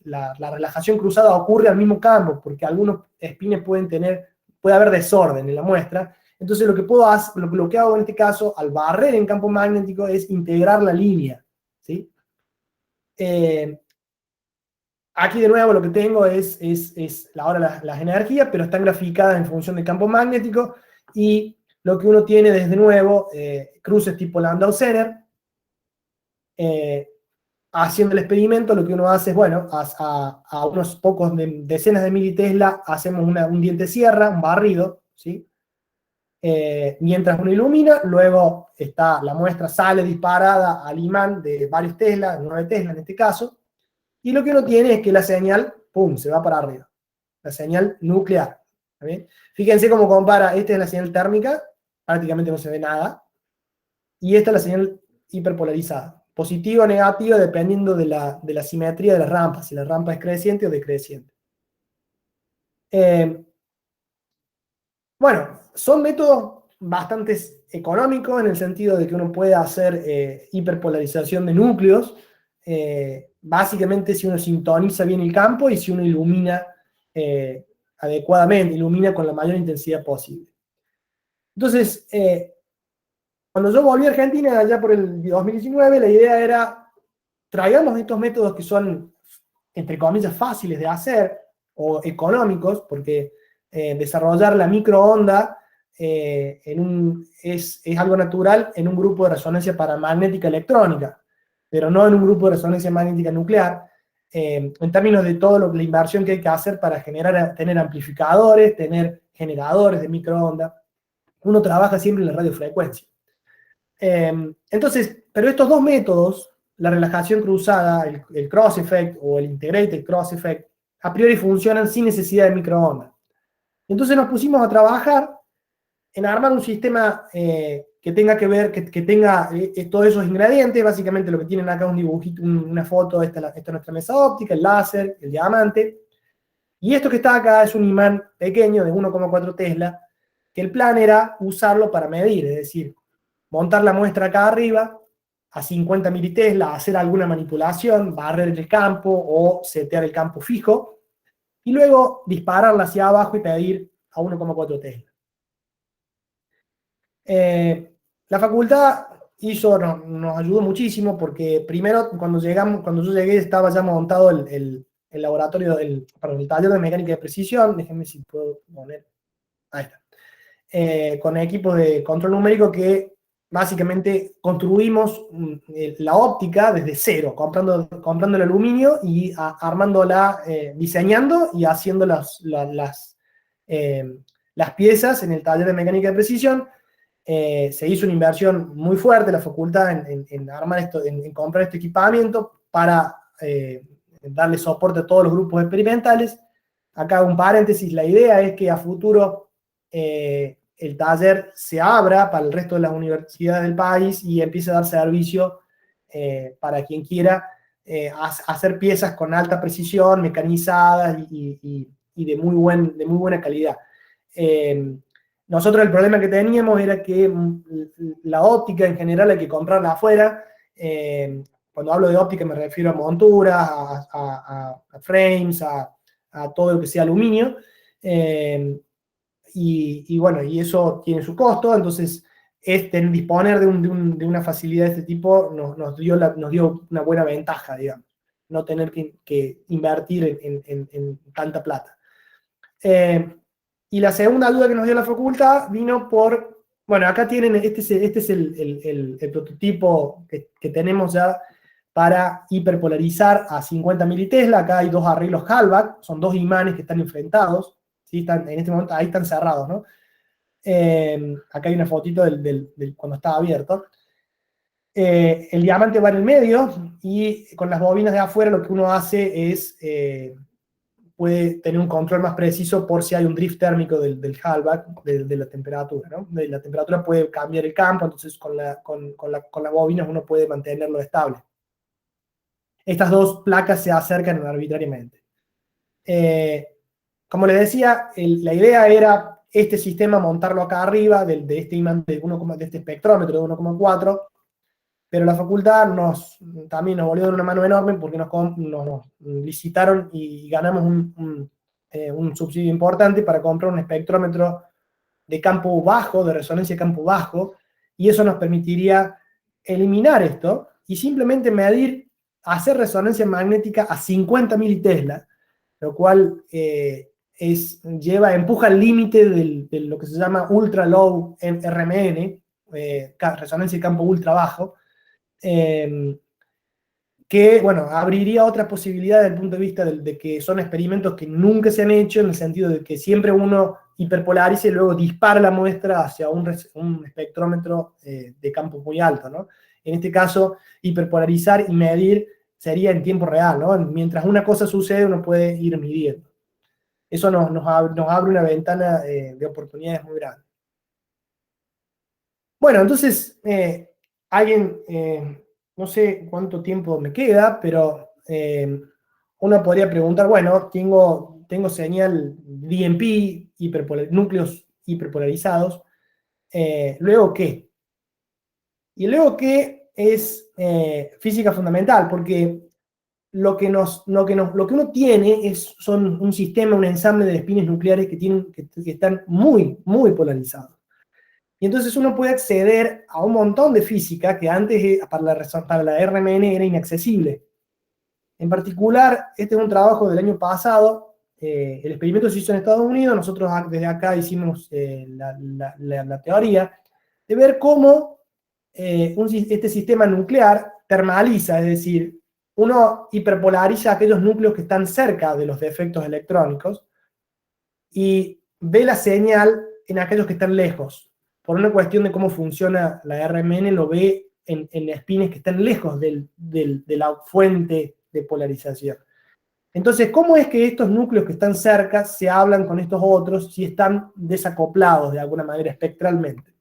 la relajación cruzada ocurre al mismo campo, porque algunos espines puede haber desorden en la muestra. Entonces lo que hago en este caso, al barrer en campo magnético, es integrar la línea. ¿Sí? Aquí de nuevo lo que tengo es ahora las energías, pero están graficadas en función del campo magnético, y lo que uno tiene desde nuevo, cruces tipo Landau-Zener. Haciendo el experimento, lo que uno hace es, bueno, a unos pocos decenas de militesla, hacemos un diente sierra, un barrido, ¿sí? Mientras uno ilumina, luego la muestra sale disparada al imán de varios Tesla, 9 Tesla en este caso, y lo que uno tiene es que la señal, ¡pum!, se va para arriba. La señal nuclear. ¿Está bien? Fíjense cómo compara, esta es la señal térmica, prácticamente no se ve nada, y esta es la señal hiperpolarizada. Positiva o negativa dependiendo de la simetría de la rampa, si la rampa es creciente o decreciente. Bueno, son métodos bastante económicos en el sentido de que uno puede hacer hiperpolarización de núcleos, básicamente si uno sintoniza bien el campo y si uno ilumina adecuadamente, ilumina con la mayor intensidad posible. Entonces, cuando yo volví a Argentina, allá por el 2019, la idea era, traigamos estos métodos que son, entre comillas, fáciles de hacer, o económicos, porque desarrollar la microonda es algo natural en un grupo de resonancia paramagnética electrónica, pero no en un grupo de resonancia magnética nuclear, en términos de la inversión que hay que hacer para tener amplificadores, tener generadores de microonda. Uno trabaja siempre en la radiofrecuencia. Entonces, pero estos dos métodos, la relajación cruzada, el cross effect o el integrated cross effect, a priori funcionan sin necesidad de microondas. Entonces nos pusimos a trabajar en armar un sistema que tenga que ver, que tenga todos esos ingredientes. Básicamente lo que tienen acá un dibujito, una foto, esta es nuestra mesa óptica, el láser, el diamante. Y esto que está acá es un imán pequeño de 1,4 Tesla, que el plan era usarlo para medir, es decir, montar la muestra acá arriba, a 50 militesla, hacer alguna manipulación, barrer el campo o setear el campo fijo, y luego dispararla hacia abajo y pedir a 1,4 Tesla. La facultad nos ayudó muchísimo porque primero cuando yo llegué estaba ya montado el laboratorio, el taller de mecánica de precisión. Déjenme si puedo poner, ahí está, con equipos de control numérico que básicamente construimos la óptica desde cero, comprando el aluminio y armándola, diseñando y haciendo las piezas en el taller de mecánica de precisión. Se hizo una inversión muy fuerte la facultad en armar esto, en comprar este equipamiento para darle soporte a todos los grupos experimentales. Acá un paréntesis, la idea es que a futuro el taller se abra para el resto de las universidades del país y empiece a dar servicio para quien quiera hacer piezas con alta precisión, mecanizadas y de muy buena calidad. Nosotros el problema que teníamos era que la óptica en general hay que comprarla afuera. Cuando hablo de óptica me refiero a monturas, a frames, a todo lo que sea aluminio. Y bueno, y eso tiene su costo, entonces disponer de una facilidad de este tipo nos dio una buena ventaja, digamos, no tener que invertir en tanta plata. Y la segunda duda que nos dio la facultad vino por, bueno, acá tienen, este es el prototipo que tenemos ya para hiperpolarizar a 50 militesla. Acá hay dos arreglos Halbach, son dos imanes que están enfrentados, ¿sí? En este momento ahí están cerrados, ¿no? Acá hay una fotito cuando estaba abierto. El diamante va en el medio y con las bobinas de afuera lo que uno hace es puede tener un control más preciso por si hay un drift térmico del Halbach, de la temperatura, ¿no? De la temperatura puede cambiar el campo, entonces con las bobinas uno puede mantenerlo estable. Estas dos placas se acercan arbitrariamente. Como les decía, la idea era este sistema montarlo acá arriba de este imán de este espectrómetro de 1,4, pero la facultad también nos volvió a dar una mano enorme porque nos licitaron y ganamos un subsidio importante para comprar un espectrómetro de campo bajo, de resonancia de campo bajo, y eso nos permitiría eliminar esto y simplemente hacer resonancia magnética a 50 militesla, lo cual empuja al límite de lo que se llama ultra low RMN, resonancia de campo ultra bajo, que, bueno, abriría otras posibilidades desde el punto de vista de que son experimentos que nunca se han hecho, en el sentido de que siempre uno hiperpolariza y luego dispara la muestra hacia un espectrómetro de campo muy alto, ¿no? En este caso, hiperpolarizar y medir sería en tiempo real, ¿no? Mientras una cosa sucede, uno puede ir midiendo. Eso nos abre una ventana de oportunidades muy grande. Bueno, entonces, no sé cuánto tiempo me queda, pero uno podría preguntar, bueno, tengo tengo señal DMP, núcleos hiperpolarizados. ¿Luego qué? Y luego qué es física fundamental, porque lo que uno tiene son un sistema, un ensamble de espines nucleares que están muy, muy polarizados. Y entonces uno puede acceder a un montón de física que antes para la RMN era inaccesible. En particular, este es un trabajo del año pasado. El experimento se hizo en Estados Unidos. Nosotros desde acá hicimos la teoría de ver cómo este sistema nuclear termaliza, es decir, uno hiperpolariza aquellos núcleos que están cerca de los defectos electrónicos y ve la señal en aquellos que están lejos. Por una cuestión de cómo funciona la RMN, lo ve en espines que están lejos de la fuente de polarización. Entonces, ¿cómo es que estos núcleos que están cerca se hablan con estos otros si están desacoplados de alguna manera espectralmente?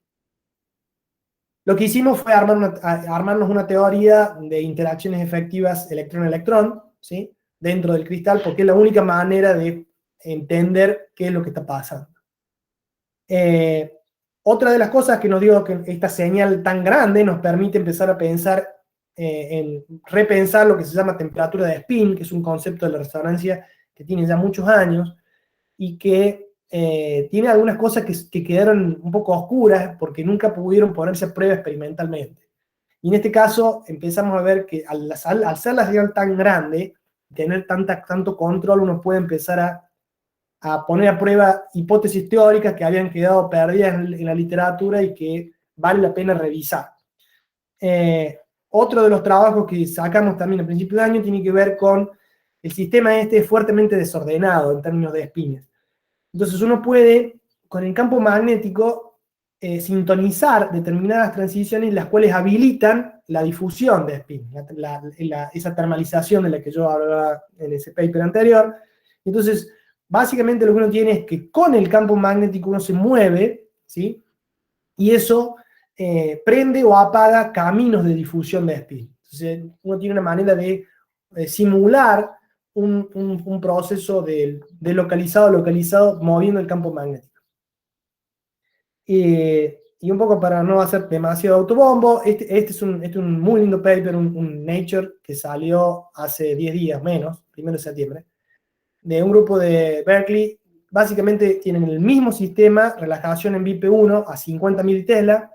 Lo que hicimos fue armarnos una teoría de interacciones efectivas electrón-electrón, ¿sí?, dentro del cristal, porque es la única manera de entender qué es lo que está pasando. Otra de las cosas que nos dio que esta señal tan grande nos permite empezar a pensar en repensar lo que se llama temperatura de spin, que es un concepto de la resonancia que tiene ya muchos años y que tiene algunas cosas que quedaron un poco oscuras porque nunca pudieron ponerse a prueba experimentalmente. Y en este caso empezamos a ver que al ser la señal tan grande, tener tanto control, uno puede empezar a poner a prueba hipótesis teóricas que habían quedado perdidas en la literatura y que vale la pena revisar. Otro de los trabajos que sacamos también a principio de año tiene que ver con el sistema fuertemente desordenado en términos de espines. Entonces uno puede, con el campo magnético, sintonizar determinadas transiciones las cuales habilitan la difusión de spin, esa termalización de la que yo hablaba en ese paper anterior. Entonces, básicamente lo que uno tiene es que con el campo magnético uno se mueve, ¿sí?, y eso prende o apaga caminos de difusión de spin. Entonces, uno tiene una manera de simular un proceso de localizado a localizado moviendo el campo magnético. Y un poco para no hacer demasiado autobombo, este es un muy lindo paper, un Nature que salió hace 10 días menos, 1 de septiembre, de un grupo de Berkeley. Básicamente tienen el mismo sistema, relajación en BIP1 a 50 militesla,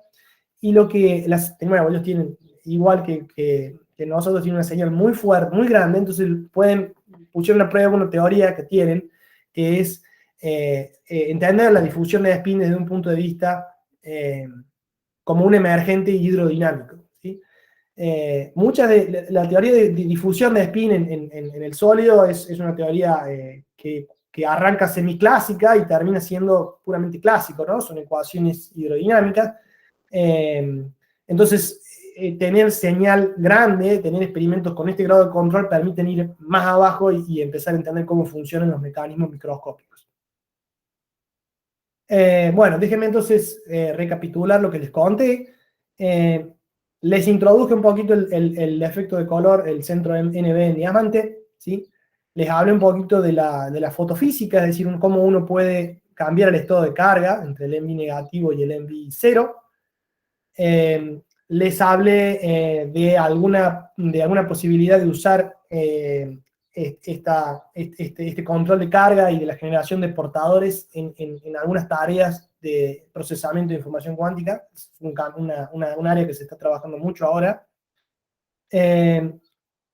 y lo que, bueno, ellos tienen, igual que nosotros, tienen una señal muy fuerte, muy grande, entonces pueden pusieron una prueba, una teoría que tienen, que es entender la difusión de spin desde un punto de vista como un emergente hidrodinámico, ¿sí? Mucha de la teoría de difusión de spin en el sólido es una teoría que arranca semiclásica y termina siendo puramente clásico, ¿no? Son ecuaciones hidrodinámicas. Entonces, tener señal grande, tener experimentos con este grado de control permiten ir más abajo y empezar a entender cómo funcionan los mecanismos microscópicos. Bueno, déjenme entonces recapitular lo que les conté. Les introduje un poquito el efecto de color, el centro NB en diamante, ¿sí? Les hablé un poquito de la fotofísica, es decir, cómo uno puede cambiar el estado de carga entre el envi negativo y el envi cero. Les hablé de alguna posibilidad de usar este control de carga y de la generación de portadores en algunas tareas de procesamiento de información cuántica. Es un área que se está trabajando mucho ahora.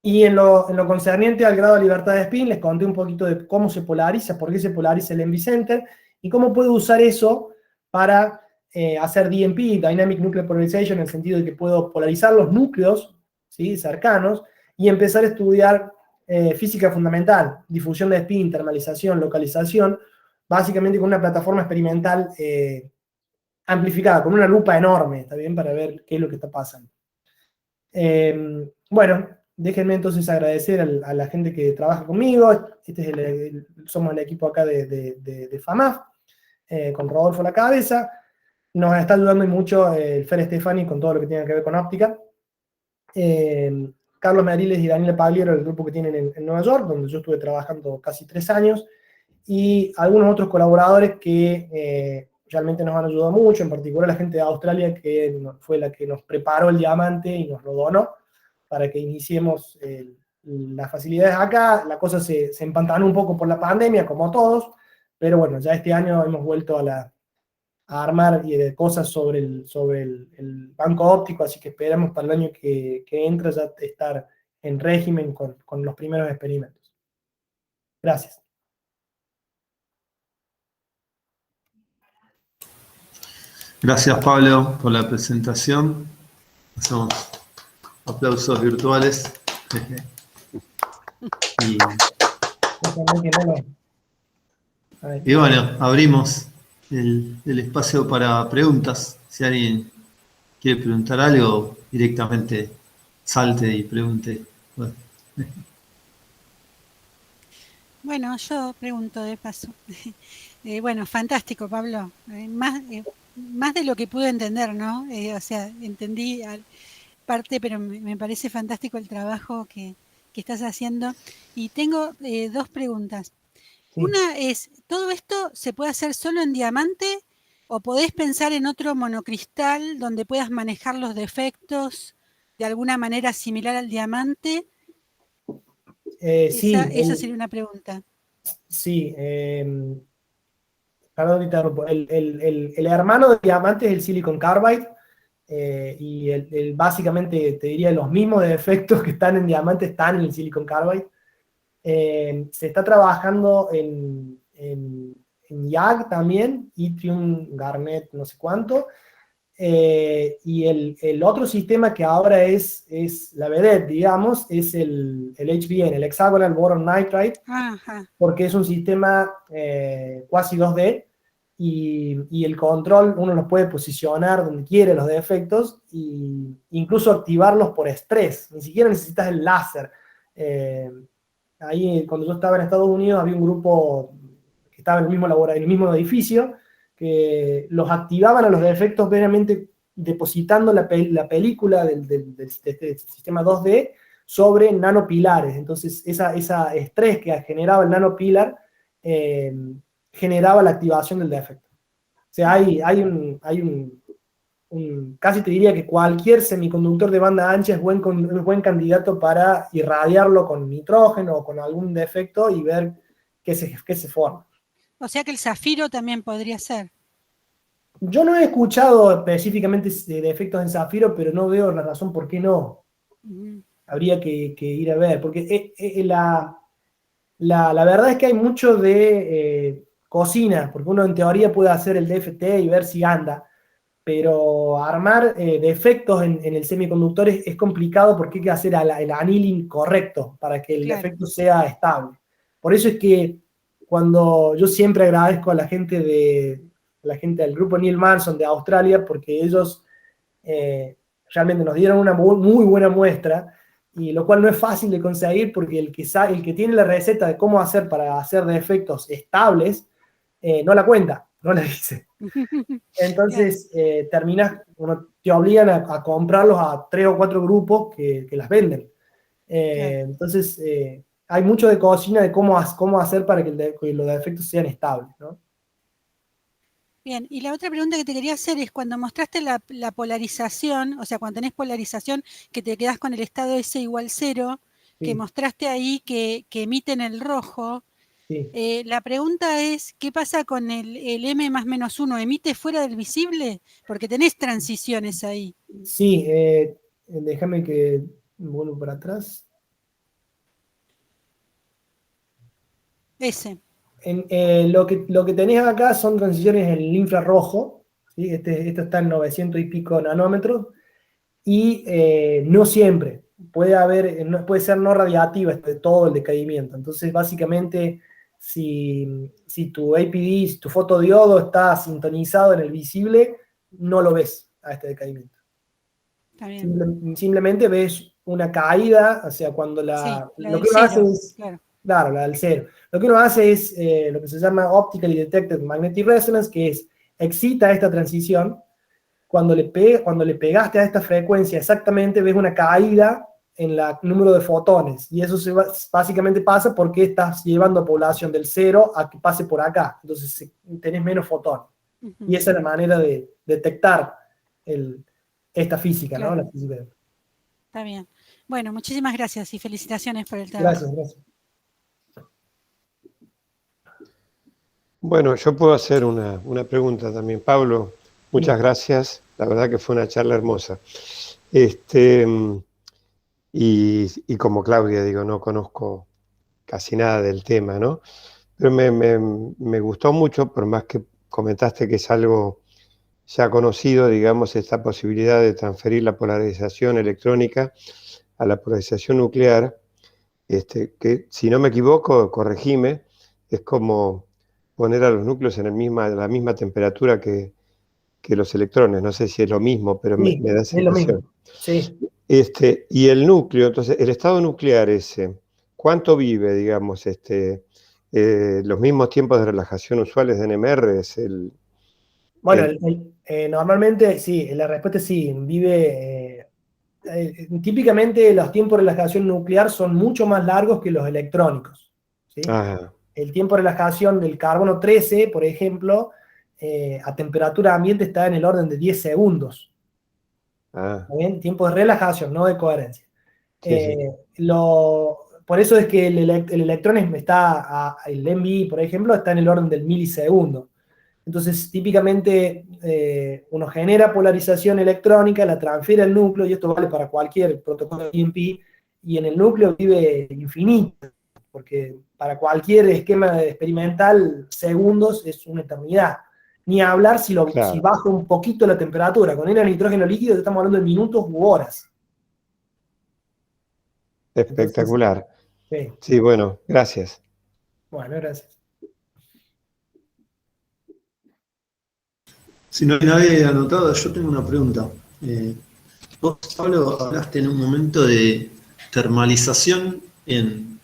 Y en lo concerniente al grado de libertad de spin, les conté un poquito de cómo se polariza, por qué se polariza el envi center, y cómo puedo usar eso para hacer DNP, Dynamic Nuclear Polarization, en el sentido de que puedo polarizar los núcleos, ¿sí?, cercanos, y empezar a estudiar física fundamental, difusión de spin, termalización, localización, básicamente con una plataforma experimental amplificada, con una lupa enorme, ¿está bien?, para ver qué es lo que está pasando. Bueno, déjenme entonces agradecer a la gente que trabaja conmigo. Somos el equipo acá de FAMAF, con Rodolfo a la cabeza. Nos está ayudando mucho el Fer Stefani con todo lo que tiene que ver con óptica. Carlos Meriles y Daniela Pagliero, el grupo que tienen en Nueva York, donde yo estuve trabajando casi 3 años. y algunos otros colaboradores que realmente nos han ayudado mucho, en particular la gente de Australia, que fue la que nos preparó el diamante y nos lo donó para que iniciemos las facilidades acá. La cosa se empantanó un poco por la pandemia, como todos, pero bueno, ya este año hemos vuelto a armar cosas sobre el banco óptico, así que esperamos para el año que entra ya estar en régimen con los primeros experimentos. Gracias. Gracias, Pablo, por la presentación. Hacemos aplausos virtuales. Y bueno, abrimos el espacio para preguntas. Si alguien quiere preguntar algo, directamente salte y pregunte. Bueno, yo pregunto de paso. Bueno, fantástico, Pablo. Más de lo que pude entender, ¿no? O sea, entendí parte, pero me parece fantástico el trabajo que estás haciendo. Y tengo dos preguntas. Sí. Una es, ¿todo esto se puede hacer solo en diamante o podés pensar en otro monocristal donde puedas manejar los defectos de alguna manera similar al diamante? Sí, esa sería una pregunta. Sí, perdón, te interrumpo. El hermano del diamante es el silicon carbide, y básicamente te diría los mismos defectos que están en diamante están en el silicon carbide. Se está trabajando en YAG también, yttrium, garnet, no sé cuánto. Y el otro sistema que ahora es la vedette, digamos, es el HBN, el Hexagonal Boron Nitride, porque es un sistema cuasi 2D, y el control uno los puede posicionar donde quiere los defectos, e incluso activarlos por estrés, ni siquiera necesitas el láser. Ahí cuando yo estaba en Estados Unidos había un grupo que estaba en el mismo laboratorio, en el mismo edificio, que los activaban a los defectos meramente depositando la película del sistema 2D sobre nanopilares. Entonces, esa estrés que generaba el nanopilar generaba la activación del defecto. O sea, hay un casi te diría que cualquier semiconductor de banda ancha es buen candidato para irradiarlo con nitrógeno o con algún defecto y ver qué se forma. O sea que el zafiro también podría ser. Yo no he escuchado específicamente de defectos en zafiro, pero no veo la razón por qué no. Habría que ir a ver, porque la verdad es que hay mucho de cocina, porque uno en teoría puede hacer el DFT y ver si anda, pero armar defectos en el semiconductor es complicado porque hay que hacer el annealing correcto para que el defecto sea estable. Por eso es que cuando yo siempre agradezco a la gente del grupo Neil Manson de Australia, porque ellos realmente nos dieron una muy buena muestra, y lo cual no es fácil de conseguir porque el que tiene la receta de cómo hacer para hacer defectos estables, no la cuenta, no la dice. Entonces te obligan a comprarlos a 3 o 4 grupos que las venden. Entonces hay mucho de cocina de cómo hacer para que los defectos sean estables, ¿no? Bien, y la otra pregunta que te quería hacer es cuando mostraste la polarización, o sea, cuando tenés polarización que te quedás con el estado S igual 0, sí, que mostraste ahí que emiten el rojo. Sí. La pregunta es, ¿qué pasa con el M más menos 1? ¿Emite fuera del visible? Porque tenés transiciones ahí. Sí, déjame que vuelvo para atrás. Ese. Lo que tenés acá son transiciones en el infrarrojo, ¿sí? Esto está en 900 y pico nanómetros, y no siempre. Puede ser no radiativa todo el decaimiento. Entonces, básicamente, si tu APD, si tu fotodiodo está sintonizado en el visible, no lo ves a este decaimiento. Está bien. Simplemente ves una caída, o sea, cuando lo que uno hace es... Claro, la del cero. Lo que uno hace es lo que se llama Optically Detected Magnetic Resonance, que es, excita esta transición. Cuando le pegaste a esta frecuencia exactamente, ves una caída en el número de fotones, y eso básicamente pasa porque estás llevando población del 0 a que pase por acá, entonces tenés menos fotones. Y esa es la manera de detectar esta física, claro. ¿no? La física. Está bien. Bueno, muchísimas gracias y felicitaciones por el trabajo. Gracias. Bueno, yo puedo hacer una pregunta también. Pablo, muchas gracias. La verdad que fue una charla hermosa. Y como Claudia, digo, no conozco casi nada del tema, ¿no? Pero me gustó mucho, por más que comentaste que es algo ya conocido, digamos, esta posibilidad de transferir la polarización electrónica a la polarización nuclear, que si no me equivoco, corregime, es como poner a los núcleos en la misma temperatura que los electrones. No sé si es lo mismo, pero Sí, me da esa es lo impresión. mismo. Sí. Y el núcleo, entonces, el estado nuclear ese, ¿cuánto vive, digamos, los mismos tiempos de relajación usuales de NMR? Bueno, normalmente sí, la respuesta es sí, vive... típicamente los tiempos de relajación nuclear son mucho más largos que los electrónicos, ¿sí? El tiempo de relajación del carbono 13, por ejemplo, a temperatura ambiente está en el orden de 10 segundos. ¿Está bien? Tiempo de relajación, no de coherencia. Sí. Por eso es que el electrón el MBI, por ejemplo, está en el orden del milisegundo. Entonces, típicamente, uno genera polarización electrónica, la transfiere al núcleo, y esto vale para cualquier protocolo EMP, y en el núcleo vive infinito, porque para cualquier esquema experimental, segundos es una eternidad. Ni hablar si baja un poquito la temperatura. Con el nitrógeno líquido estamos hablando de minutos u horas. Espectacular. Entonces, Sí, bueno, gracias. Bueno, gracias. Si no hay nadie anotado, yo tengo una pregunta. Vos, Pablo, hablaste en un momento de termalización en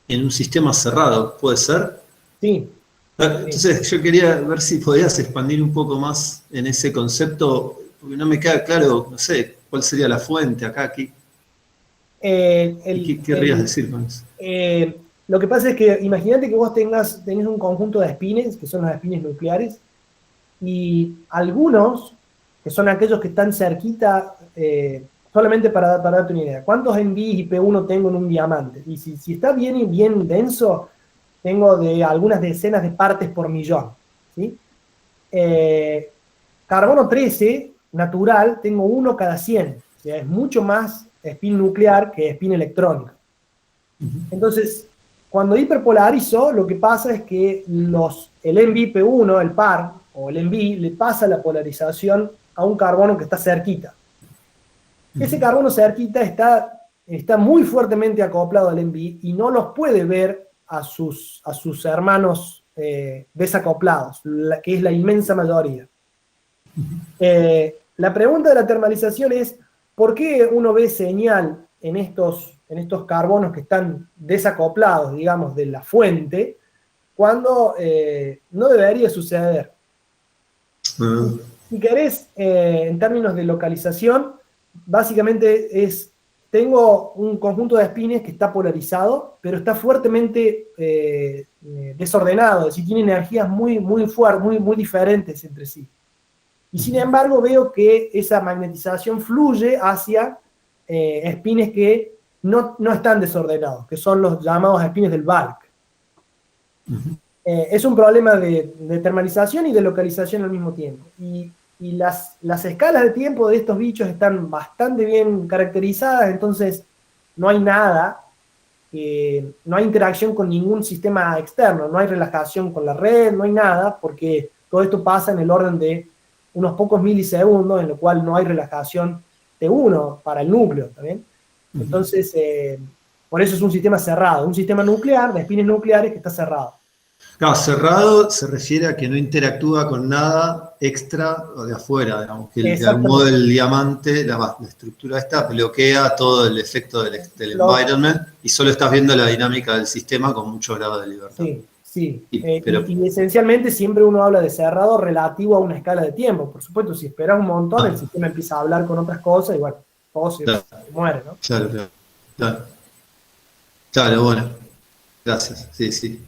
un sistema cerrado, ¿puede ser? Sí. Entonces yo quería ver si podías expandir un poco más en ese concepto, porque no me queda claro, no sé, cuál sería la fuente acá, ¿qué querrías decir con eso? Lo que pasa es que imagínate que vos tenés un conjunto de espines, que son los espines nucleares, y algunos, que son aquellos que están cerquita, solamente para darte una idea, ¿cuántos envíos y P1 tengo en un diamante? Y si está bien denso, tengo de algunas decenas de partes por millón, ¿sí? Carbono 13, natural, tengo 1 cada 100, o sea, es mucho más spin nuclear que spin electrónico. Entonces, cuando hiperpolarizo, lo que pasa es que el NV-P1, el par, o el NV, le pasa la polarización a un carbono que está cerquita. Ese carbono cerquita está muy fuertemente acoplado al NV y no los puede ver a sus hermanos desacoplados, que es la inmensa mayoría. La pregunta de la termalización es, ¿por qué uno ve señal en estos carbonos que están desacoplados, digamos, de la fuente, cuando no debería suceder? Si querés, en términos de localización, básicamente tengo un conjunto de espines que está polarizado, pero está fuertemente desordenado, es decir, tiene energías muy fuertes, muy diferentes entre sí. Y sin embargo veo que esa magnetización fluye hacia espines que no están desordenados, que son los llamados espines del bulk. Es un problema de termalización y de localización al mismo tiempo. Y las escalas de tiempo de estos bichos están bastante bien caracterizadas, entonces no hay nada, no hay interacción con ningún sistema externo, no hay relajación con la red, no hay nada, porque todo esto pasa en el orden de unos pocos milisegundos, en lo cual no hay relajación T1 para el núcleo, ¿también? Entonces, por eso es un sistema cerrado, un sistema nuclear, de espines nucleares que está cerrado. Claro, cerrado se refiere a que no interactúa con nada extra o de afuera, digamos, que de algún modo el diamante, la estructura esta, bloquea todo el efecto del environment y solo estás viendo la dinámica del sistema con mucho grado de libertad. Sí. Y esencialmente siempre uno habla de cerrado relativo a una escala de tiempo. Por supuesto, si esperas un montón, el sistema empieza a hablar con otras cosas y bueno, tose, Claro. muere, ¿no? Claro, claro. Claro, claro, bueno. Gracias. Sí, sí.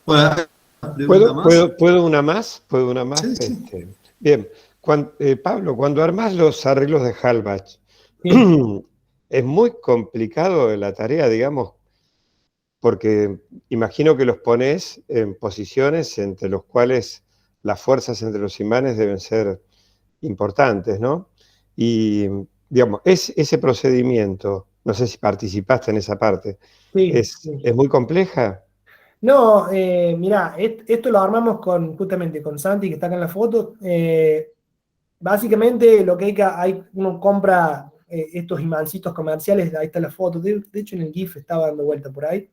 Bueno, ¿alguna pregunta más? ¿Puedo una más? ¿Puedo una más? Sí, sí. Bien. Pablo, cuando armás los arreglos de Halbach, Sí. es muy complicado la tarea, digamos, porque imagino que los pones en posiciones entre los cuales las fuerzas entre los imanes deben ser importantes, ¿no? Y, digamos, ese procedimiento, no sé si participaste en esa parte, Sí, sí. es muy compleja. No, mirá, esto lo armamos justamente con Santi, que está acá en la foto. Básicamente lo que uno compra estos imancitos comerciales, ahí está la foto, de hecho en el GIF estaba dando vuelta por ahí.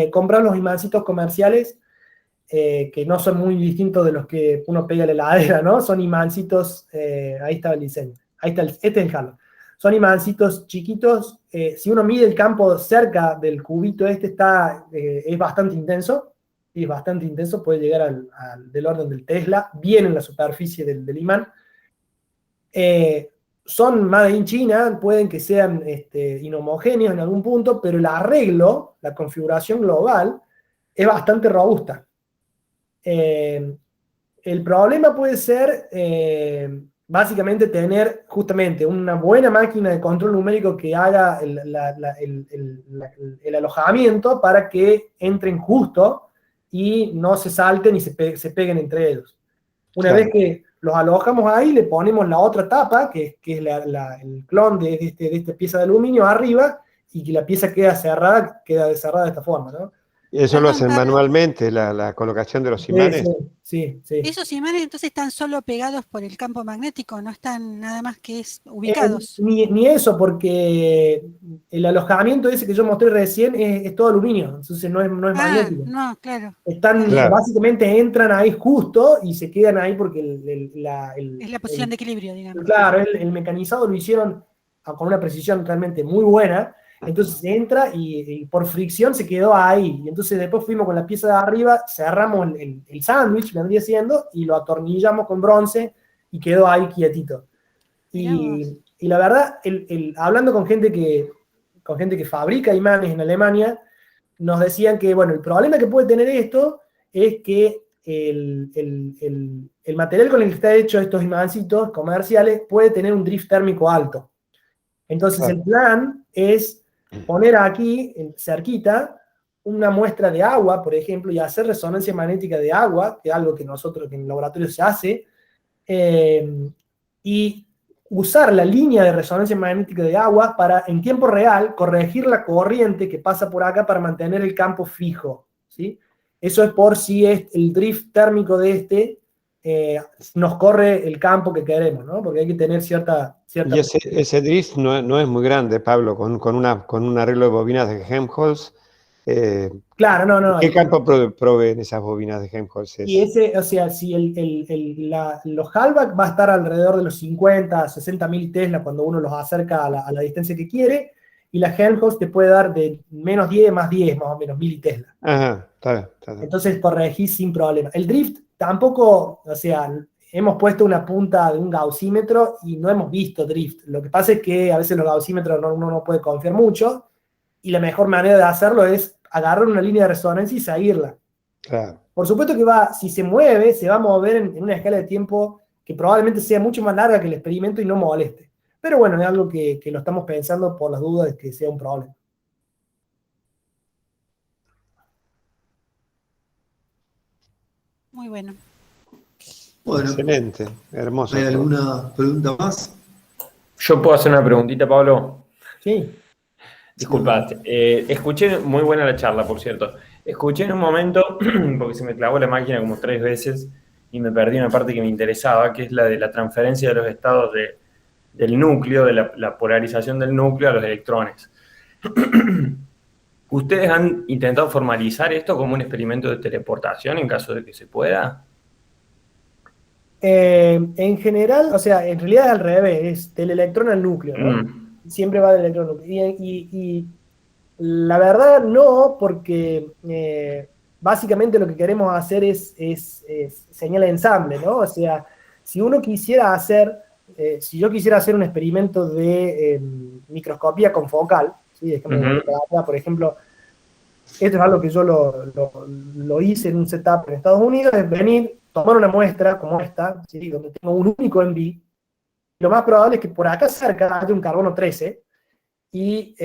Comprar los imancitos comerciales que no son muy distintos de los que uno pega a la heladera, ¿no? Son imancitos, ahí está el diseño, ahí está, este es el Halo. Son imancitos chiquitos, si uno mide el campo cerca del cubito es bastante intenso, puede llegar del orden del Tesla, bien en la superficie del imán. Son made in China, pueden que sean inhomogéneos en algún punto, pero el arreglo, la configuración global, es bastante robusta. El problema puede ser básicamente tener justamente una buena máquina de control numérico que haga el alojamiento para que entren justo y no se salten y se peguen entre ellos. Una Claro. vez que los alojamos ahí, le ponemos la otra tapa, que es el clon de esta pieza de aluminio arriba, y que la pieza queda cerrada de esta forma, ¿no? ¿Y eso lo Perdón, hacen Pablo. manualmente, la colocación de los Sí, imanes? sí, sí. Esos imanes entonces están solo pegados por el campo magnético, no están nada más que ubicados. Ni eso, porque el alojamiento ese que yo mostré recién es todo aluminio, entonces no es Ah, magnético. no, claro. Está bien. Claro. Básicamente entran ahí justo y se quedan ahí porque Es la posición de equilibrio, digamos. claro, el mecanizado lo hicieron con una precisión realmente muy buena, entonces entra y por fricción se quedó ahí, y entonces después fuimos con la pieza de arriba, cerramos el sándwich, vendría siendo, y lo atornillamos con bronce y quedó ahí quietito. Mirá vos. Y la verdad, hablando con gente que fabrica imanes en Alemania, nos decían que, bueno, el problema que puede tener esto es que el material con el que está hecho estos imancitos comerciales puede tener un drift térmico alto. Entonces Claro. el plan es poner aquí, cerquita, una muestra de agua, por ejemplo, y hacer resonancia magnética de agua, que es algo que en el laboratorio se hace, y usar la línea de resonancia magnética de agua para, en tiempo real, corregir la corriente que pasa por acá para mantener el campo fijo, ¿sí? Eso es por si el drift térmico de nos corre el campo que queremos, ¿no? Porque hay que tener cierta Y ese drift no es muy grande, Pablo, con un arreglo de bobinas de Helmholtz. Claro, no. ¿Qué campo proveen esas bobinas de Helmholtz? Y o sea, si los Halbach va a estar alrededor de los 50, 60 mil Tesla cuando uno los acerca a la distancia que quiere, y la Helmholtz te puede dar de menos 10 más 10, más o menos, mil Tesla. Ajá, está bien. Entonces corregís sin problema. El drift tampoco, o sea, hemos puesto una punta de un gaussímetro y no hemos visto drift. Lo que pasa es que a veces los gaussímetros uno no puede confiar mucho, y la mejor manera de hacerlo es agarrar una línea de resonancia y seguirla. Claro. Por supuesto que si se mueve, se va a mover en una escala de tiempo que probablemente sea mucho más larga que el experimento y no moleste. Pero bueno, es algo que lo estamos pensando por las dudas de que sea un problema. Muy bueno. Bueno, Excelente, hermoso ¿hay todo. alguna pregunta más? Yo puedo hacer una preguntita, Pablo. Sí. Disculpa, escuché, muy buena la charla, por cierto. Escuché en un momento, porque se me clavó la máquina como 3 veces y me perdí una parte que me interesaba, que es la de la transferencia de los estados del núcleo, de la polarización del núcleo a los electrones. ¿Ustedes han intentado formalizar esto como un experimento de teleportación en caso de que se pueda? En general, o sea, en realidad es al revés, es del electrón al núcleo, ¿no? Siempre va del electrón al núcleo. Y la verdad no, porque básicamente lo que queremos hacer es señal de ensamble, ¿no? O sea, si uno quisiera hacer si yo quisiera hacer un experimento de microscopía confocal, ¿sí? Por ejemplo, esto es algo que yo lo hice en un setup en Estados Unidos, es venir, tomar una muestra como esta, ¿sí? Donde tengo un único enví. Lo más probable es que por acá cerca haya un carbono 13 y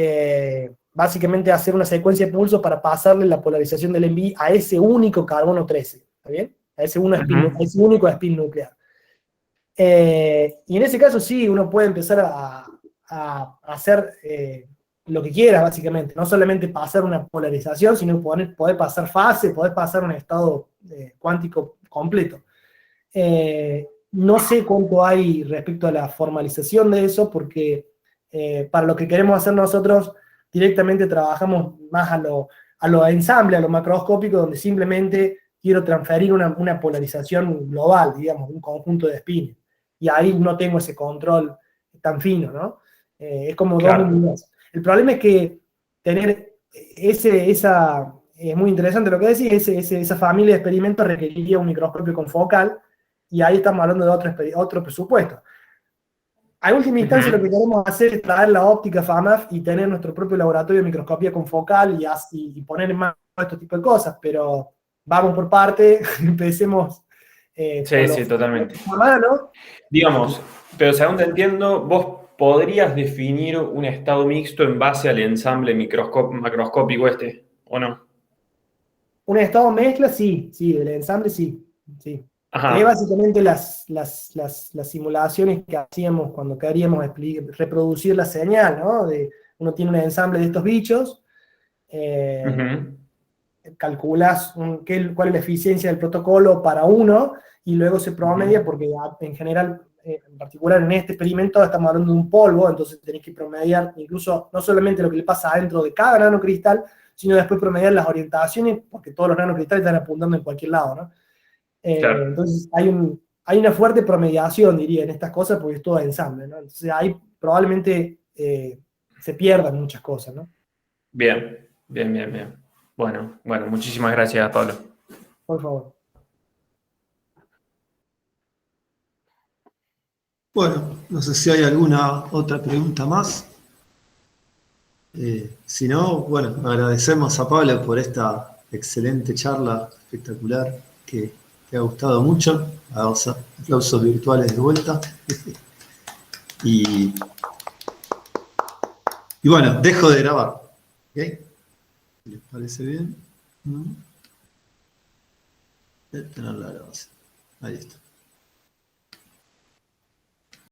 básicamente hacer una secuencia de pulsos para pasarle la polarización del enví a ese único carbono 13, ¿está bien? A ese único spin nuclear. Y en ese caso sí, uno puede empezar a hacer lo que quiera, básicamente. No solamente pasar una polarización, sino poder pasar fase, poder pasar un estado cuántico completo. No sé cuánto hay respecto a la formalización de eso, porque para lo que queremos hacer nosotros, directamente trabajamos más a lo ensamble, a lo macroscópico, donde simplemente quiero transferir una polarización global, digamos, un conjunto de spins. Y ahí no tengo ese control tan fino, ¿no? Es como Claro. dos unidades. El problema es que tener es muy interesante lo que decís, esa familia de experimentos requeriría un microscopio confocal, y ahí estamos hablando de otro presupuesto. A última instancia, lo que queremos hacer es traer la óptica FAMAF y tener nuestro propio laboratorio de microscopía confocal y poner en mano este tipo de cosas, pero vamos por parte, empecemos. Sí, totalmente. ¿No? Digamos, pero según te entiendo, vos podrías definir un estado mixto en base al ensamble macroscópico ¿o no? Un estado mezcla, sí, el ensamble sí. Ajá. Que es básicamente las simulaciones que hacíamos cuando queríamos reproducir la señal, ¿no? Uno tiene un ensamble de estos bichos, calculas cuál es la eficiencia del protocolo para uno, y luego se promedia, porque en general, en particular en este experimento, estamos hablando de un polvo, entonces tenés que promediar incluso no solamente lo que le pasa adentro de cada nanocristal, sino después promediar las orientaciones, porque todos los nanocristales están apuntando en cualquier lado, ¿no? Claro. Entonces hay una fuerte promediación, diría, en estas cosas, porque es todo ensamble, ¿no? Entonces ahí probablemente se pierdan muchas cosas, ¿no? Bien. Bueno, muchísimas gracias, Pablo. Por favor. Bueno, no sé si hay alguna otra pregunta más. Si no, bueno, agradecemos a Pablo por esta excelente charla espectacular que te ha gustado mucho. Aplausos virtuales de vuelta. Y bueno, dejo de grabar. ¿Okay? ¿Les parece bien? ¿No? Tener la grabación. Ahí está.